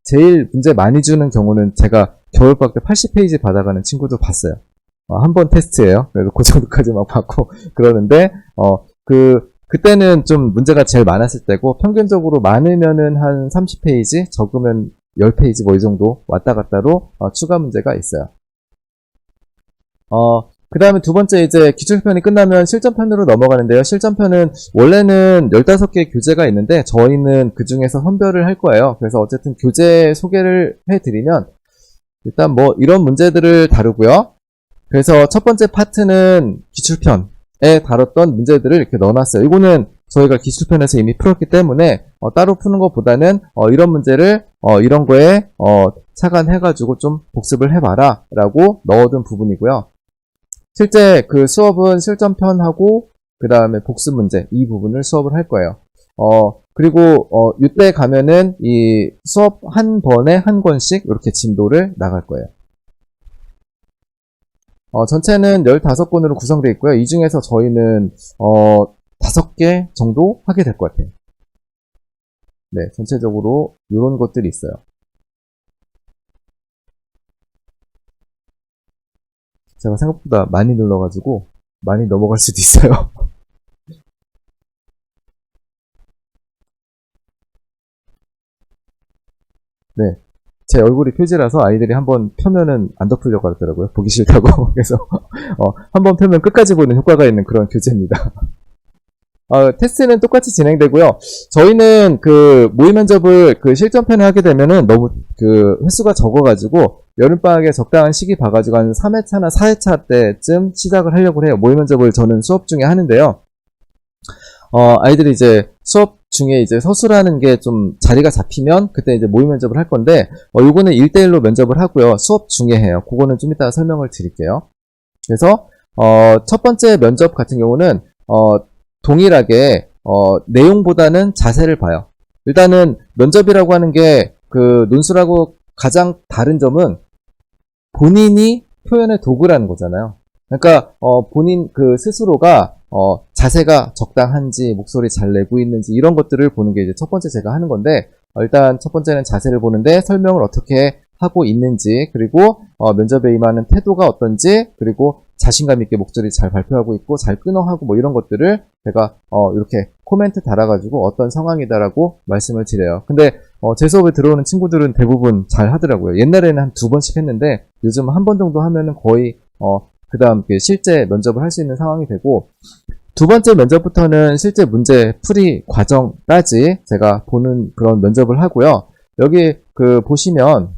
제일 문제 많이 주는 경우는 제가 겨울방학 때 80페이지 받아가는 친구도 봤어요. 한 번 테스트예요. 그래서 그 정도까지 막 받고 그러는데 그때는 좀 문제가 제일 많았을 때고 평균적으로 많으면은 한 30페이지, 적으면 10페이지 뭐 이 정도 왔다 갔다로 추가 문제가 있어요. 그 다음에 두 번째 이제 기출편이 끝나면 실전편으로 넘어가는데요. 실전편은 원래는 15개 교재가 있는데 저희는 그 중에서 선별을 할 거예요. 그래서 어쨌든 교재 소개를 해드리면 일단 뭐 이런 문제들을 다루고요. 그래서 첫 번째 파트는 기출편에 다뤘던 문제들을 이렇게 넣어놨어요. 이거는 저희가 기출편에서 이미 풀었기 때문에 따로 푸는 것보다는 이런 문제를 이런 거에 착안해가지고 좀 복습을 해봐라 라고 넣어둔 부분이고요. 실제 그 수업은 실전편하고 그 다음에 복습 문제 이 부분을 수업을 할 거예요. 그리고 이때 가면은 이 수업 한 번에 한 권씩 이렇게 진도를 나갈 거예요. 전체는 15권으로 구성되어 있고요. 이 중에서 저희는 5개 정도 하게 될 것 같아요. 네, 전체적으로 이런 것들이 있어요. 제가 생각보다 많이 눌러가지고 많이 넘어갈 수도 있어요. 네, 제 얼굴이 표지라서 아이들이 한번 펴면은 안 덮으려고 하더라고요. 보기 싫다고. 그래서 한번 펴면 끝까지 보는 효과가 있는 그런 교재입니다. 테스트는 똑같이 진행되고요. 저희는 그 모의 면접을 그 실전편을 하게 되면은 너무 그 횟수가 적어가지고 여름방학에 적당한 시기 봐가지고 한 3회차나 4회차 때쯤 시작을 하려고 해요. 모의 면접을 저는 수업 중에 하는데요. 아이들이 이제 수업 중에 이제 서술하는 게 좀 자리가 잡히면 그때 이제 모의 면접을 할 건데, 요거는 1대1로 면접을 하고요. 수업 중에 해요. 그거는 좀 이따 설명을 드릴게요. 그래서, 첫 번째 면접 같은 경우는, 동일하게, 내용보다는 자세를 봐요. 일단은 면접이라고 하는 게 그 논술하고 가장 다른 점은 본인이 표현의 도구라는 거잖아요. 그러니까, 본인 그 스스로가 자세가 적당한지, 목소리 잘 내고 있는지, 이런 것들을 보는 게 이제 첫 번째 제가 하는 건데, 일단 첫 번째는 자세를 보는데, 설명을 어떻게 하고 있는지, 그리고, 면접에 임하는 태도가 어떤지, 그리고 자신감 있게 목소리 잘 발표하고 있고, 잘 끊어하고, 뭐 이런 것들을 제가, 이렇게 코멘트 달아가지고 어떤 상황이다라고 말씀을 드려요. 근데, 제 수업에 들어오는 친구들은 대부분 잘 하더라고요. 옛날에는 한 2번씩 했는데, 요즘 한 번 정도 하면은 거의, 그 다음 실제 면접을 할 수 있는 상황이 되고, 두 번째 면접부터는 실제 문제 풀이 과정까지 제가 보는 그런 면접을 하고요. 여기 그 보시면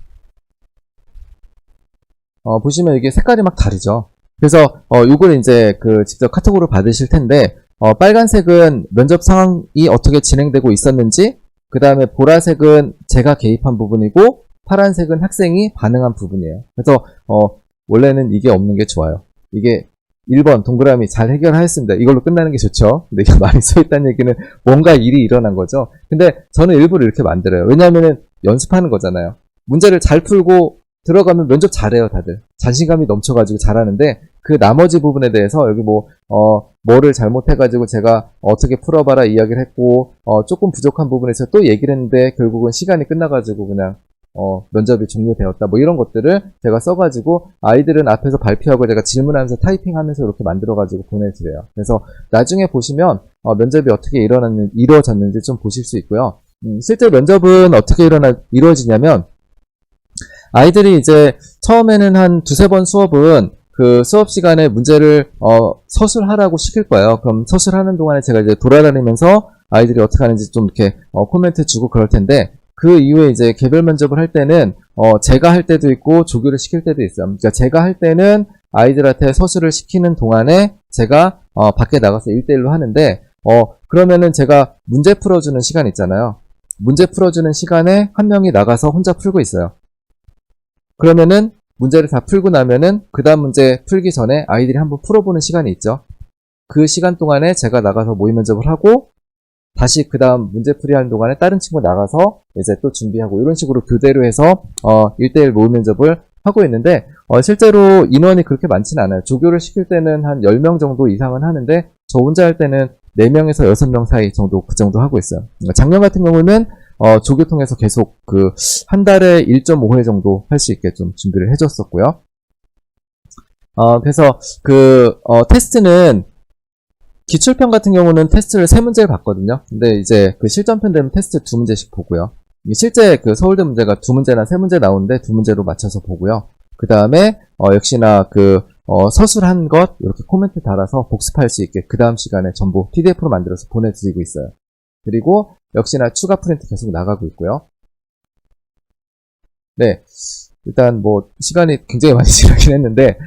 이게 색깔이 막 다르죠. 그래서 요걸 이제 그 직접 카톡으로 받으실 텐데, 빨간색은 면접 상황이 어떻게 진행되고 있었는지, 그 다음에 보라색은 제가 개입한 부분이고, 파란색은 학생이 반응한 부분이에요. 그래서 원래는 이게 없는 게 좋아요. 이게 1번 동그라미 잘 해결하였습니다. 이걸로 끝나는 게 좋죠. 근데 이게 많이 써있다는 얘기는 뭔가 일이 일어난 거죠. 근데 저는 일부러 이렇게 만들어요. 왜냐하면 연습하는 거잖아요. 문제를 잘 풀고 들어가면 면접 잘해요, 다들. 자신감이 넘쳐가지고 잘하는데, 그 나머지 부분에 대해서 여기 뭐를 잘못해가지고 제가 어떻게 풀어봐라 이야기를 했고, 조금 부족한 부분에서 또 얘기를 했는데, 결국은 시간이 끝나가지고 그냥 면접이 종료되었다. 뭐 이런 것들을 제가 써가지고 아이들은 앞에서 발표하고 제가 질문하면서 타이핑하면서 이렇게 만들어가지고 보내드려요. 그래서 나중에 보시면 면접이 어떻게 이루어졌는지 좀 보실 수 있고요. 실제 면접은 어떻게 이루어지냐면 아이들이 이제 처음에는 한 2-3번 수업은 그 수업 시간에 문제를 서술하라고 시킬 거예요. 그럼 서술하는 동안에 제가 이제 돌아다니면서 아이들이 어떻게 하는지 좀 이렇게 코멘트 주고 그럴 텐데, 그 이후에 이제 개별 면접을 할 때는 제가 할 때도 있고 조교를 시킬 때도 있어요. 그러니까 제가 할 때는 아이들한테 서술을 시키는 동안에 제가 밖에 나가서 1대1로 하는데, 그러면은 제가 문제 풀어주는 시간 있잖아요. 문제 풀어주는 시간에 한 명이 나가서 혼자 풀고 있어요. 그러면은 문제를 다 풀고 나면은 그 다음 문제 풀기 전에 아이들이 한번 풀어보는 시간이 있죠. 그 시간 동안에 제가 나가서 모의 면접을 하고, 다시 그 다음 문제풀이 하는 동안에 다른 친구 나가서 이제 또 준비하고, 이런 식으로 교대로 해서 1대1 모의 면접을 하고 있는데, 실제로 인원이 그렇게 많지는 않아요. 조교를 시킬 때는 한 10명 정도 이상은 하는데, 저 혼자 할 때는 4명에서 6명 사이 정도, 그 정도 하고 있어요. 작년 같은 경우는 조교 통해서 계속 그 한 달에 1.5회 정도 할 수 있게 좀 준비를 해줬었고요. 그래서 그 테스트는 기출편 같은 경우는 테스트를 3문제를 봤거든요. 근데 이제 그 실전편 되면 테스트 2문제씩 보고요. 실제 그 서울대 문제가 2문제나 3문제 나오는데 2문제로 맞춰서 보고요. 그 다음에 역시나 그 서술한 것 이렇게 코멘트 달아서 복습할 수 있게 그 다음 시간에 전부 PDF로 만들어서 보내드리고 있어요. 그리고 역시나 추가 프린트 계속 나가고 있고요. 네. 일단 뭐 시간이 굉장히 많이 지나긴 했는데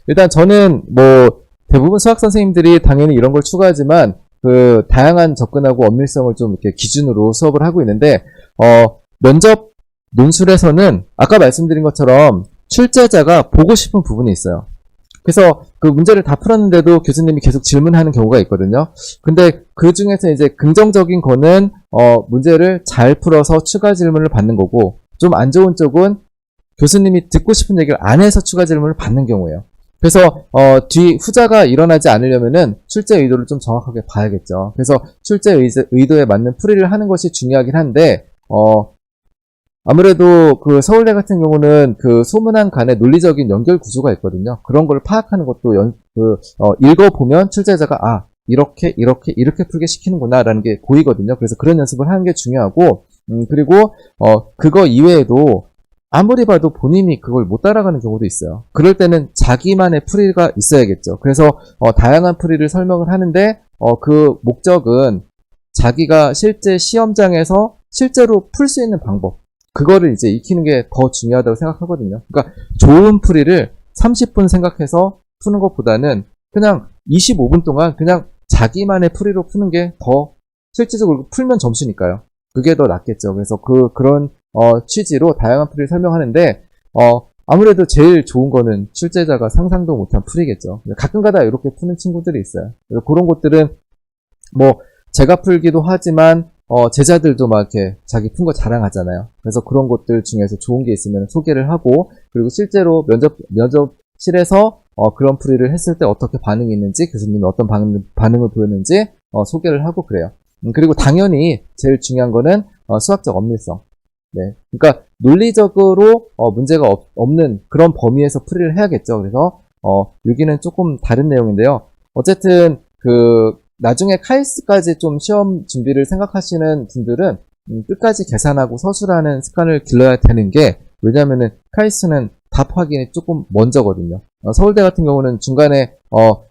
일단 저는 뭐 대부분 수학 선생님들이 당연히 이런 걸 추가하지만 그 다양한 접근하고 엄밀성을 좀 이렇게 기준으로 수업을 하고 있는데 면접 논술에서는 아까 말씀드린 것처럼 출제자가 보고 싶은 부분이 있어요. 그래서 그 문제를 다 풀었는데도 교수님이 계속 질문하는 경우가 있거든요. 근데 그 중에서 이제 긍정적인 거는 문제를 잘 풀어서 추가 질문을 받는 거고, 좀 안 좋은 쪽은 교수님이 듣고 싶은 얘기를 안 해서 추가 질문을 받는 경우예요. 그래서 뒤 후자가 일어나지 않으려면은 출제 의도를 좀 정확하게 봐야겠죠. 그래서 출제 의도에 맞는 풀이를 하는 것이 중요하긴 한데 아무래도 그 서울대 같은 경우는 그 소문안 간의 논리적인 연결 구조가 있거든요. 그런 걸 파악하는 것도 읽어보면 출제자가 이렇게 풀게 시키는구나 라는 게 보이거든요. 그래서 그런 연습을 하는 게 중요하고 그리고 그거 이외에도 아무리 봐도 본인이 그걸 못 따라가는 경우도 있어요. 그럴 때는 자기만의 풀이가 있어야겠죠. 그래서 다양한 풀이를 설명을 하는데 그 목적은 자기가 실제 시험장에서 실제로 풀 수 있는 방법, 그거를 이제 익히는 게 더 중요하다고 생각하거든요. 그러니까 좋은 풀이를 30분 생각해서 푸는 것보다는 그냥 25분 동안 그냥 자기만의 풀이로 푸는 게 더 실질적으로 풀면 점수니까요. 그게 더 낫겠죠. 그래서 그런 취지로 다양한 풀이를 설명하는데 아무래도 제일 좋은 거는 출제자가 상상도 못한 풀이겠죠. 가끔가다 이렇게 푸는 친구들이 있어요. 그래서 그런 것들은 뭐 제가 풀기도 하지만 제자들도 막 이렇게 자기 푼 거 자랑하잖아요. 그래서 그런 것들 중에서 좋은 게 있으면 소개를 하고, 그리고 실제로 면접실에서 그런 풀이를 했을 때 어떻게 반응이 있는지, 교수님이 어떤 반응을 보였는지 소개를 하고 그래요. 그리고 당연히 제일 중요한 거는 수학적 엄밀성. 네, 그러니까 논리적으로 문제가 없는 그런 범위에서 풀이를 해야겠죠. 그래서 여기는 조금 다른 내용인데요. 어쨌든 나중에 카이스트까지 좀 시험 준비를 생각하시는 분들은 끝까지 계산하고 서술하는 습관을 길러야 되는 게, 왜냐면은 카이스트는 답 확인이 조금 먼저거든요. 서울대 같은 경우는 중간에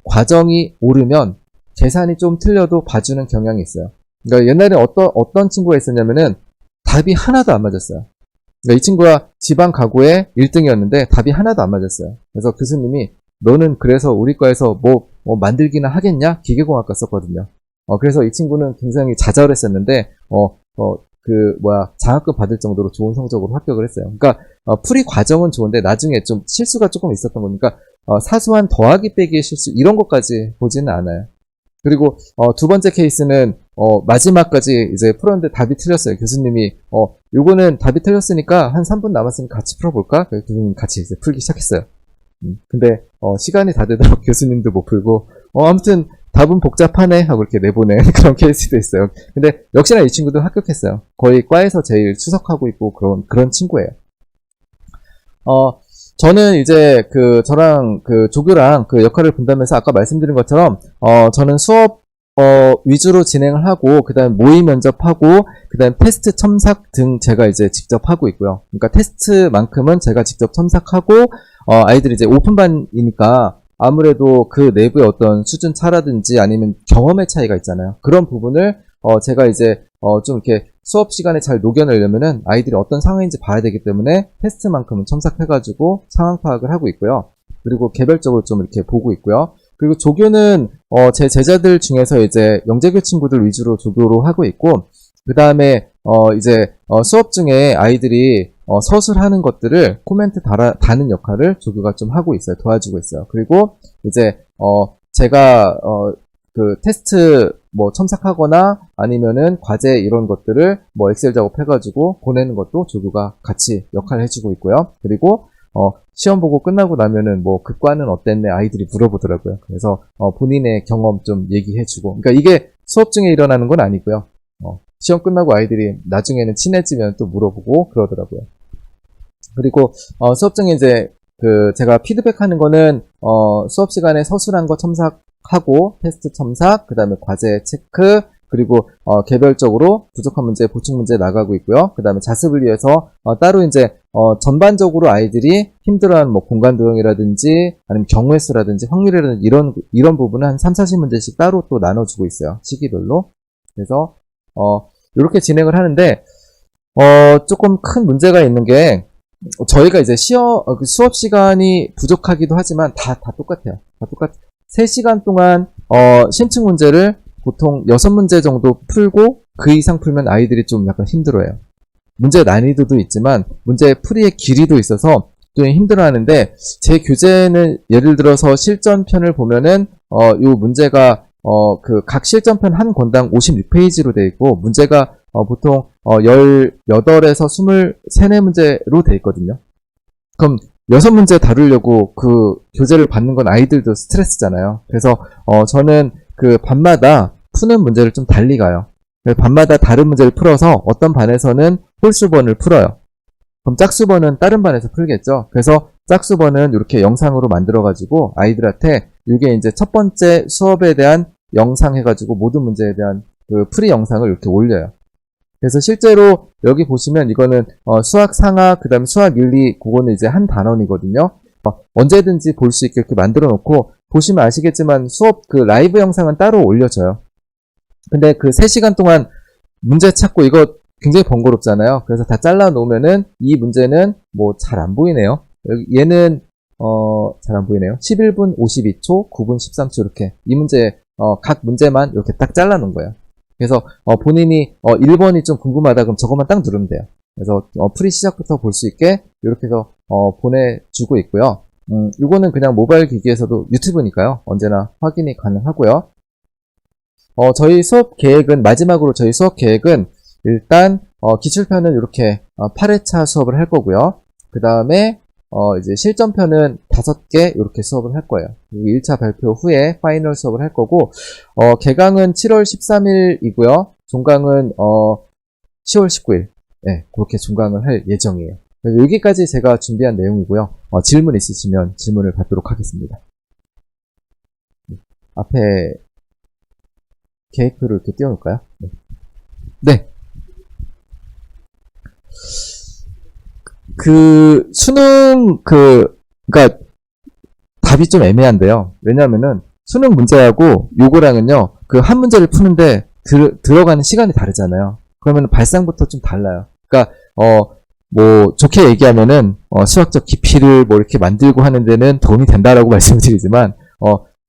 과정이 오르면 계산이 좀 틀려도 봐주는 경향이 있어요. 그러니까 옛날에 어떤 친구가 있었냐면은 답이 하나도 안 맞았어요. 그러니까 이 친구가 지방 가구에 1등이었는데 답이 하나도 안 맞았어요. 그래서 교수님이 너는 그래서 우리 과에서 뭐 만들기나 하겠냐? 기계공학과 썼거든요. 그래서 이 친구는 굉장히 좌절했었는데, 장학금 받을 정도로 좋은 성적으로 합격을 했어요. 그러니까, 풀이 과정은 좋은데 나중에 좀 실수가 조금 있었던 거니까, 사소한 더하기 빼기의 실수, 이런 것까지 보지는 않아요. 그리고, 두 번째 케이스는, 마지막까지 이제 풀었는데 답이 틀렸어요. 교수님이, 요거는 답이 틀렸으니까 한 3분 남았으니까 같이 풀어볼까? 그래서 교수님 같이 이제 풀기 시작했어요. 근데 시간이 다 되도록 교수님도 못 풀고 아무튼 답은 복잡하네 하고 이렇게 내보낸 그런 케이스도 있어요. 근데 역시나 이 친구도 합격했어요. 거의 과에서 제일 수석하고 있고 그런 친구예요. 저는 이제 저랑 조교랑 역할을 분담해서 아까 말씀드린 것처럼 저는 수업 위주로 진행을 하고, 그 다음에 모의 면접하고, 그 다음에 테스트 첨삭 등 제가 이제 직접 하고 있고요. 그러니까 테스트만큼은 제가 직접 첨삭하고, 아이들이 이제 오픈반이니까 아무래도 그 내부의 어떤 수준 차라든지 아니면 경험의 차이가 있잖아요. 그런 부분을, 제가 이제, 좀 이렇게 수업 시간에 잘 녹여내려면은 아이들이 어떤 상황인지 봐야 되기 때문에 테스트만큼은 첨삭해가지고 상황 파악을 하고 있고요. 그리고 개별적으로 좀 이렇게 보고 있고요. 그리고 조교는 제 제자들 중에서 이제 영재교 친구들 위주로 조교로 하고 있고, 그 다음에 이제 수업 중에 아이들이 서술하는 것들을 코멘트 다는 역할을 조교가 좀 하고 있어요. 도와주고 있어요. 그리고 이제 제가 테스트 첨삭하거나 아니면은 과제 이런 것들을 엑셀 작업해가지고 보내는 것도 조교가 같이 역할을 해주고 있고요. 그리고 시험 보고 끝나고 나면은 그 과는 어땠네 아이들이 물어보더라고요. 그래서 본인의 경험 좀 얘기해주고, 그러니까 이게 수업 중에 일어나는 건 아니고요. 시험 끝나고 아이들이 나중에는 친해지면 또 물어보고 그러더라고요. 그리고 수업 중에 이제 제가 피드백하는 거는 수업 시간에 서술한 거 첨삭하고 테스트 첨삭, 그 다음에 과제 체크, 그리고 개별적으로 부족한 문제, 보충 문제 나가고 있고요. 그 다음에 자습을 위해서 따로 이제 전반적으로 아이들이 힘들어하는 뭐 공간 도형이라든지 아니면 경우의 수라든지 확률이라든지 이런 부분은 한 3, 40문제씩 따로 또 나눠주고 있어요. 시기별로. 그래서 이렇게 진행을 하는데 조금 큰 문제가 있는 게 저희가 이제 수업 시간이 부족하기도 하지만 다 똑같아요. 다 똑같아요. 3시간 동안 심층 문제를 보통 6문제 정도 풀고 그 이상 풀면 아이들이 좀 약간 힘들어해요. 문제 난이도도 있지만 문제 풀이의 길이도 있어서 좀 힘들어하는데 제 교재는 예를 들어서 실전편을 보면은 요 문제가 그 각 실전편 한 권당 56페이지로 되어 있고 문제가 보통 18에서 23, 4문제로 되어 있거든요. 그럼 6문제 다루려고 그 교재를 받는 건 아이들도 스트레스잖아요. 그래서 저는 그 반마다 푸는 문제를 좀 달리 가요. 반마다 다른 문제를 풀어서 어떤 반에서는 홀수번을 풀어요. 그럼 짝수번은 다른 반에서 풀겠죠. 그래서 짝수번은 이렇게 영상으로 만들어가지고 아이들한테 이게 이제 첫 번째 수업에 대한 영상 해가지고 모든 문제에 대한 그 풀이 영상을 이렇게 올려요. 그래서 실제로 여기 보시면 이거는 수학 상하 그 다음에 수학 1, 2 그거는 이제 한 단원이거든요. 언제든지 볼 수 있게 이렇게 만들어 놓고 보시면 아시겠지만 수업 그 라이브 영상은 따로 올려줘요. 근데 그 3시간 동안 문제 찾고 이거 굉장히 번거롭잖아요. 그래서 다 잘라 놓으면은 이 문제는 뭐 잘 안 보이네요. 얘는 잘 안 보이네요. 11분 52초, 9분 13초 이렇게 이 문제 각 문제만 이렇게 딱 잘라 놓은 거예요. 그래서 본인이 1번이 좀 궁금하다 그럼 저것만 딱 누르면 돼요. 그래서 풀이 시작부터 볼 수 있게 이렇게 해서 보내주고 있고요. 이거는 그냥 모바일 기기에서도 유튜브니까요. 언제나 확인이 가능하고요. 저희 수업 계획은 마지막으로 저희 수업 계획은 일단 기출편은 이렇게 8회차 수업을 할 거고요. 그 다음에 이제 실전편은 5개 이렇게 수업을 할 거예요. 그리고 1차 발표 후에 파이널 수업을 할 거고 개강은 7월 13일이고요. 종강은 10월 19일. 네, 그렇게 종강을 할 예정이에요. 여기까지 제가 준비한 내용이고요. 질문 있으시면 질문을 받도록 하겠습니다. 앞에 계획표를 이렇게 띄워놓을까요? 네. 네. 그 수능 그러니까 답이 좀 애매한데요. 왜냐하면은 수능 문제하고 요거랑은요 그 한 문제를 푸는데 들어가는 시간이 다르잖아요. 그러면 발상부터 좀 달라요. 그러니까 뭐 좋게 얘기하면은 수학적 깊이를 뭐 이렇게 만들고 하는 데는 도움이 된다라고 말씀드리지만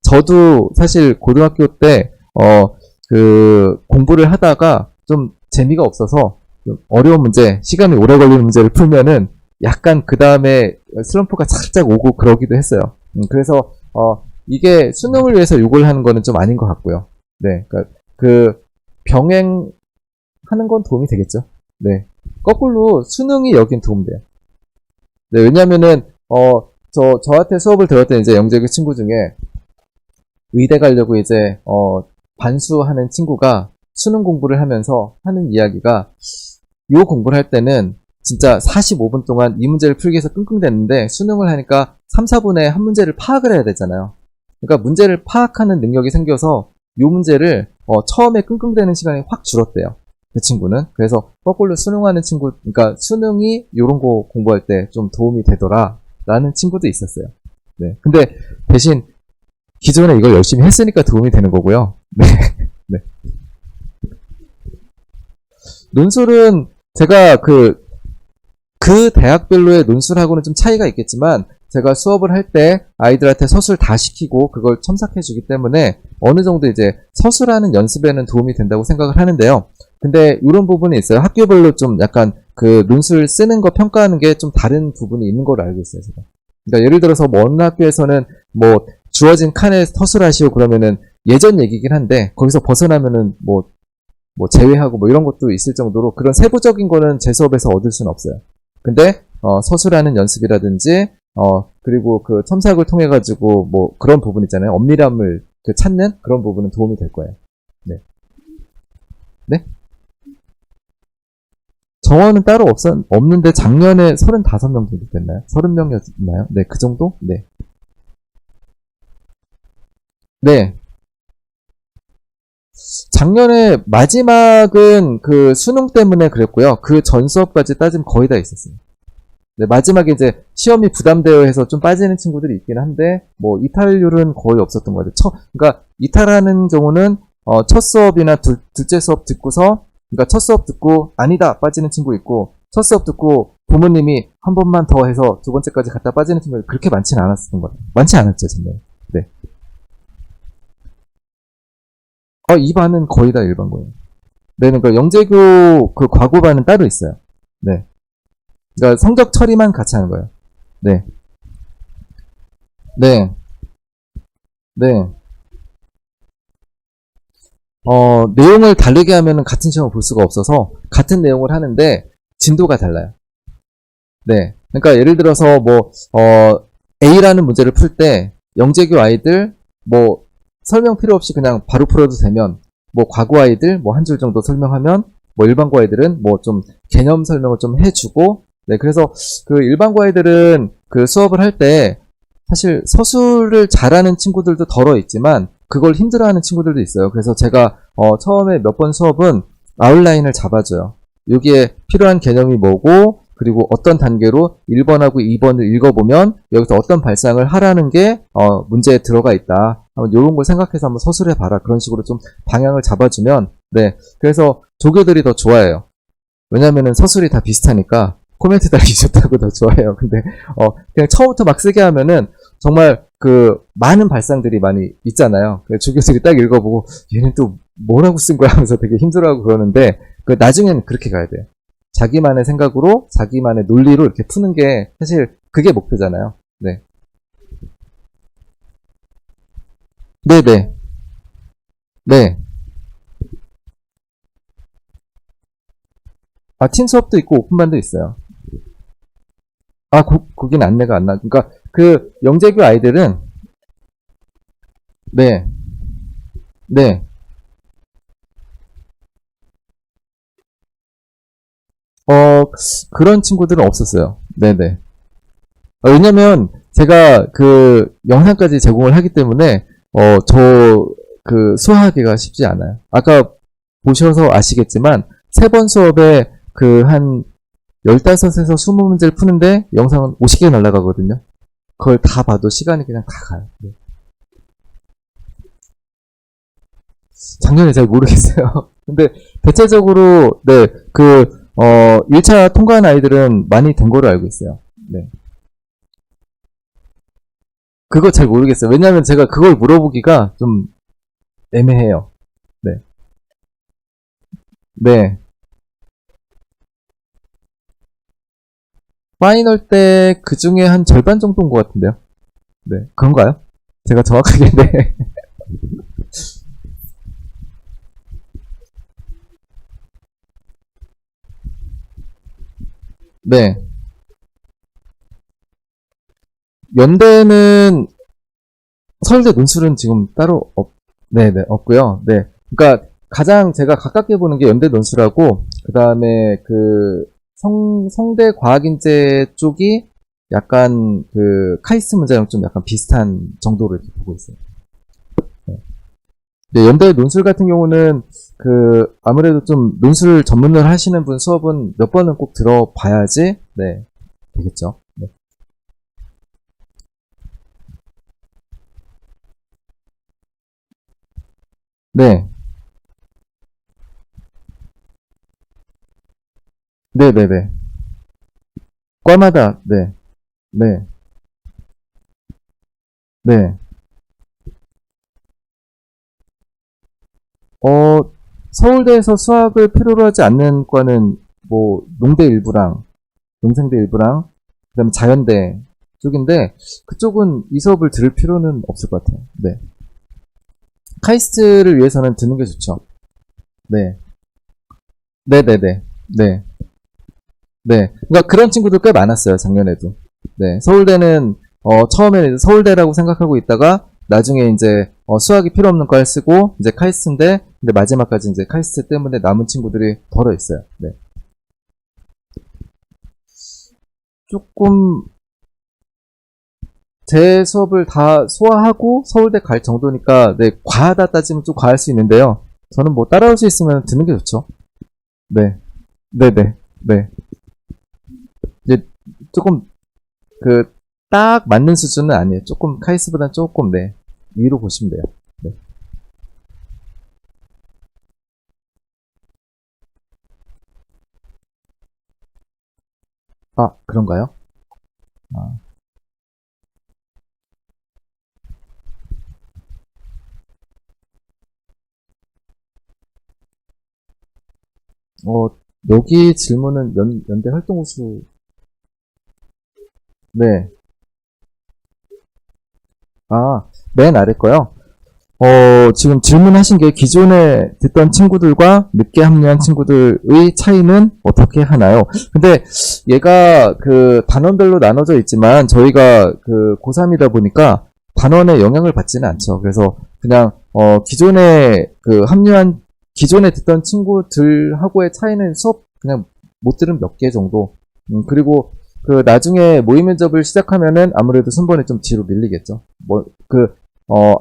저도 사실 고등학교 때 그 공부를 하다가 좀 재미가 없어서 좀 어려운 문제, 시간이 오래 걸리는 문제를 풀면은 약간 그 다음에 슬럼프가 살짝 오고 그러기도 했어요. 그래서 이게 수능을 위해서 요걸 하는 거는 좀 아닌 것 같고요. 네, 그러니까 그 병행하는 건 도움이 되겠죠. 네, 거꾸로 수능이 여긴 도움돼요. 네, 왜냐면은 저한테 수업을 들었던 이제 영재교 친구 중에 의대 가려고 이제 반수하는 친구가 수능 공부를 하면서 하는 이야기가 요 공부를 할 때는 진짜 45분 동안 이 문제를 풀기 위해서 끙끙댔는데 수능을 하니까 3, 4분에 한 문제를 파악을 해야 되잖아요. 그러니까 문제를 파악하는 능력이 생겨서 요 문제를 처음에 끙끙대는 시간이 확 줄었대요. 그 친구는. 그래서 거꾸로 수능하는 친구, 그러니까 수능이 요런 거 공부할 때 좀 도움이 되더라 라는 친구도 있었어요. 네. 근데 대신 기존에 이걸 열심히 했으니까 도움이 되는 거고요. 네. 네. 논술은 제가 그 대학별로의 논술하고는 좀 차이가 있겠지만 제가 수업을 할 때 아이들한테 서술 다 시키고 그걸 첨삭해 주기 때문에 어느 정도 이제 서술하는 연습에는 도움이 된다고 생각을 하는데요. 근데 이런 부분이 있어요. 학교별로 좀 약간 그 논술 쓰는 거 평가하는 게 좀 다른 부분이 있는 걸로 알고 있어요, 제가. 그러니까 예를 들어서 뭐 어느 학교에서는 뭐 주어진 칸에 서술하시오 그러면은 예전 얘기긴 한데 거기서 벗어나면은 뭐 제외하고 뭐 이런 것도 있을 정도로 그런 세부적인 거는 제 수업에서 얻을 수는 없어요. 근데 서술하는 연습이라든지 그리고 그 첨삭을 통해 가지고 뭐 그런 부분 있잖아요. 엄밀함을 그 찾는 그런 부분은 도움이 될 거예요. 네. 네? 정원은 따로 없는데 작년에 35명 정도 됐나요? 30명이었나요? 네, 그 정도? 네. 네. 작년에 마지막은 그 수능 때문에 그랬고요. 그 전 수업까지 따지면 거의 다 있었어요. 네, 마지막에 이제 시험이 부담되어 해서 좀 빠지는 친구들이 있긴 한데, 뭐, 이탈률은 거의 없었던 것 같아요. 그러니까, 이탈하는 경우는, 첫 수업이나 둘째 수업 듣고서, 그러니까 첫 수업 듣고, 아니다! 빠지는 친구 있고, 첫 수업 듣고, 부모님이 한 번만 더 해서 두 번째까지 갔다 빠지는 친구가 그렇게 많지는 않았던 것 같아요. 많지 않았죠, 정말. 네. 이 반은 거의 다 일반고예요. 네, 그러니까 영재교 그 과고반은 따로 있어요. 네. 그러니까 성적 처리만 같이 하는 거예요. 네. 네. 네. 내용을 다르게 하면은 같은 시험을 볼 수가 없어서 같은 내용을 하는데 진도가 달라요. 네. 그러니까 예를 들어서 A라는 문제를 풀 때 영재교 아이들 뭐 설명 필요 없이 그냥 바로 풀어도 되면 뭐 과고 아이들 뭐 한 줄 정도 설명하면 뭐 일반고 아이들은 뭐 좀 개념 설명을 좀 해주고 네. 그래서 그 일반고 아이들은 그 수업을 할 때 사실 서술을 잘하는 친구들도 덜어 있지만 그걸 힘들어하는 친구들도 있어요. 그래서 제가 처음에 몇 번 수업은 아웃라인을 잡아줘요. 여기에 필요한 개념이 뭐고 그리고 어떤 단계로 1번하고 2번을 읽어보면 여기서 어떤 발상을 하라는 게 문제에 들어가 있다. 이런 걸 생각해서 한번 서술해봐라. 그런 식으로 좀 방향을 잡아주면 네. 그래서 조교들이 더 좋아해요. 왜냐면은 서술이 다 비슷하니까 코멘트 달기 좋다고 더 좋아해요. 근데 그냥 처음부터 막 쓰게 하면은 정말 그 많은 발상들이 많이 있잖아요. 조교들이 딱 읽어보고 얘는 또 뭐라고 쓴 거야 하면서 되게 힘들어하고 그러는데 그 나중에는 그렇게 가야 돼요. 자기만의 생각으로 자기만의 논리로 이렇게 푸는 게 사실 그게 목표잖아요. 네. 네네. 네. 팀 수업도 있고 오픈반도 있어요. 거긴 안내가 안 나. 그러니까 그 영재교 아이들은 네. 네. 그런 친구들은 없었어요. 네네. 왜냐면 제가 그 영상까지 제공을 하기 때문에 저 그 수화하기가 쉽지 않아요. 아까 보셔서 아시겠지만 세 번 수업에 그 한 15에서 20문제를 푸는데 영상은 50개 날라가거든요. 그걸 다 봐도 시간이 그냥 다 가요. 네. 작년에 잘 모르겠어요. 근데 대체적으로 네, 1차 통과한 아이들은 많이 된 거로 알고 있어요. 네. 그거 잘 모르겠어요. 왜냐면 제가 그걸 물어보기가 좀 애매해요. 네. 네. 파이널 때 그 중에 한 절반 정도인 것 같은데요. 네. 그런가요? 제가 정확하게, 네. 네. 연대는 서울대 논술은 지금 따로 네네, 없고요. 네. 그러니까 가장 제가 가깝게 보는 게 연대 논술하고, 그 다음에 성대 과학인재 쪽이 약간 카이스트 문제랑 좀 약간 비슷한 정도로 이렇게 보고 있어요. 네. 네, 연대 논술 같은 경우는 아무래도 좀 논술 전문을 하시는 분 수업은 몇 번은 꼭 들어봐야지, 네, 되겠죠. 네. 네. 네네네. 과마다, 네. 네. 네. 어, 서울대에서 수학을 필요로 하지 않는 과는 뭐 농대 일부랑 농생대 일부랑 그다음에 자연대 쪽인데 그쪽은 이 수업을 들을 필요는 없을 것 같아요. 네. 카이스트를 위해서는 듣는 게 좋죠. 네. 네네네. 네. 네. 그러니까 그런 친구들 꽤 많았어요, 작년에도. 네. 서울대는 처음에는 서울대라고 생각하고 있다가 나중에 이제 수학이 필요 없는 과를 쓰고 이제 카이스트인데 근데 마지막까지 이제 카이스트 때문에 남은 친구들이 덜어 있어요. 네. 조금 제 수업을 다 소화하고 서울대 갈 정도니까 네, 과하다 따지면 좀 과할 수 있는데요. 저는 뭐 따라올 수 있으면 듣는 게 좋죠. 네. 네네. 네. 이제 조금 그 딱 맞는 수준은 아니에요. 조금 카이스보다 조금 네. 위로 보시면 돼요. 네. 아, 그런가요? 아, 어, 여기 질문은 연대 활동 우수, 네. 아, 맨 아래 거요? 지금 질문하신 게 기존에 듣던 친구들과 늦게 합류한 친구들의 차이는 어떻게 하나요? 근데 얘가 그 단원별로 나눠져 있지만 저희가 그 고3이다 보니까 단원의 영향을 받지는 않죠. 그래서 그냥 기존에 그 합류한 기존에 듣던 친구들하고의 차이는 수업 그냥 못 들은 몇 개 정도. 그리고 그 나중에 모의 면접을 시작하면은 아무래도 순번이 좀 뒤로 밀리겠죠.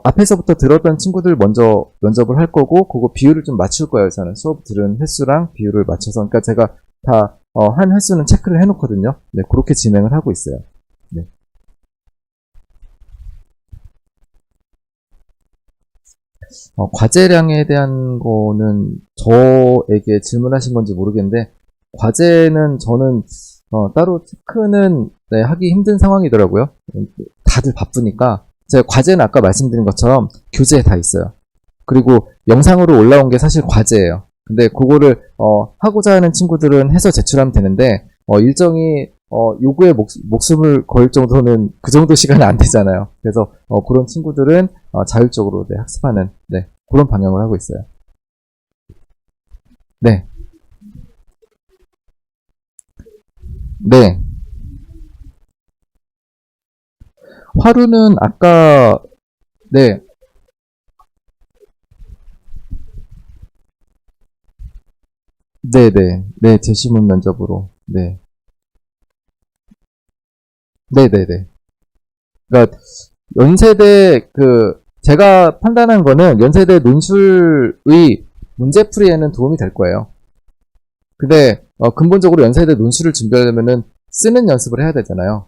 앞에서부터 들었던 친구들 먼저 면접을 할 거고, 그거 비율을 좀 맞출 거예요, 저는. 수업 들은 횟수랑 비율을 맞춰서. 그러니까 제가 다, 한 횟수는 체크를 해놓거든요. 네, 그렇게 진행을 하고 있어요. 네. 과제량에 대한 거는 저에게 질문하신 건지 모르겠는데, 과제는 저는, 따로 체크는, 네, 하기 힘든 상황이더라고요. 다들 바쁘니까. 제가 과제는 아까 말씀드린 것처럼 교재에 다 있어요. 그리고 영상으로 올라온 게 사실 과제예요. 근데 그거를 하고자 하는 친구들은 해서 제출하면 되는데 일정이 요구에 목숨을 걸 정도는 그 정도 시간은 안 되잖아요. 그래서 그런 친구들은 자율적으로 네, 학습하는 네, 그런 방향을 하고 있어요. 네, 네. 화루는 아까 네, 네, 네, 네, 제시문 면접으로 네, 네, 네, 네. 그러니까 연세대 제가 판단한 거는 연세대 논술의 문제풀이에는 도움이 될 거예요. 근데 근본적으로 연세대 논술을 준비하려면은 쓰는 연습을 해야 되잖아요.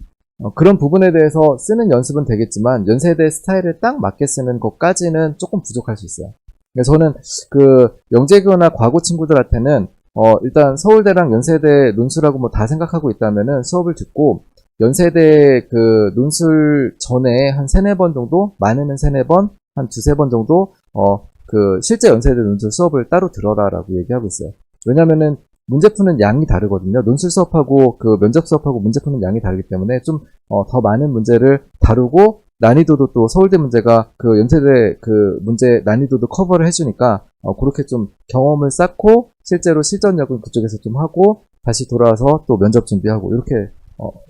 그런 부분에 대해서 쓰는 연습은 되겠지만 연세대 스타일에 딱 맞게 쓰는 것까지는 조금 부족할 수 있어요. 그래서 저는 그 영재교나 과고 친구들한테는 일단 서울대랑 연세대 논술하고 뭐 다 생각하고 있다면은 수업을 듣고 연세대 그 논술 전에 한 세네 번 정도, 많으면 세네 번, 한 두세 번 정도 그 실제 연세대 논술 수업을 따로 들어라라고 얘기하고 있어요. 왜냐면은 문제 푸는 양이 다르거든요. 논술 수업하고 그 면접 수업하고 문제 푸는 양이 다르기 때문에 좀 더 많은 문제를 다루고 난이도도 또 서울대 문제가 그 연세대 그 문제 난이도도 커버를 해주니까 그렇게 좀 경험을 쌓고 실제로 실전력은 그쪽에서 좀 하고 다시 돌아와서 또 면접 준비하고 이렇게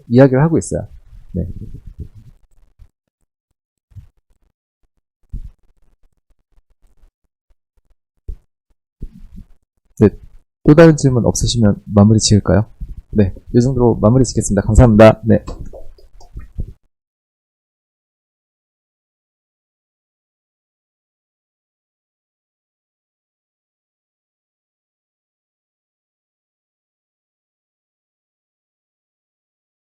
이야기를 하고 있어요. 네. 네. 또 다른 질문 없으시면 마무리 지을까요? 네. 이 정도로 마무리 짓겠습니다. 감사합니다. 네.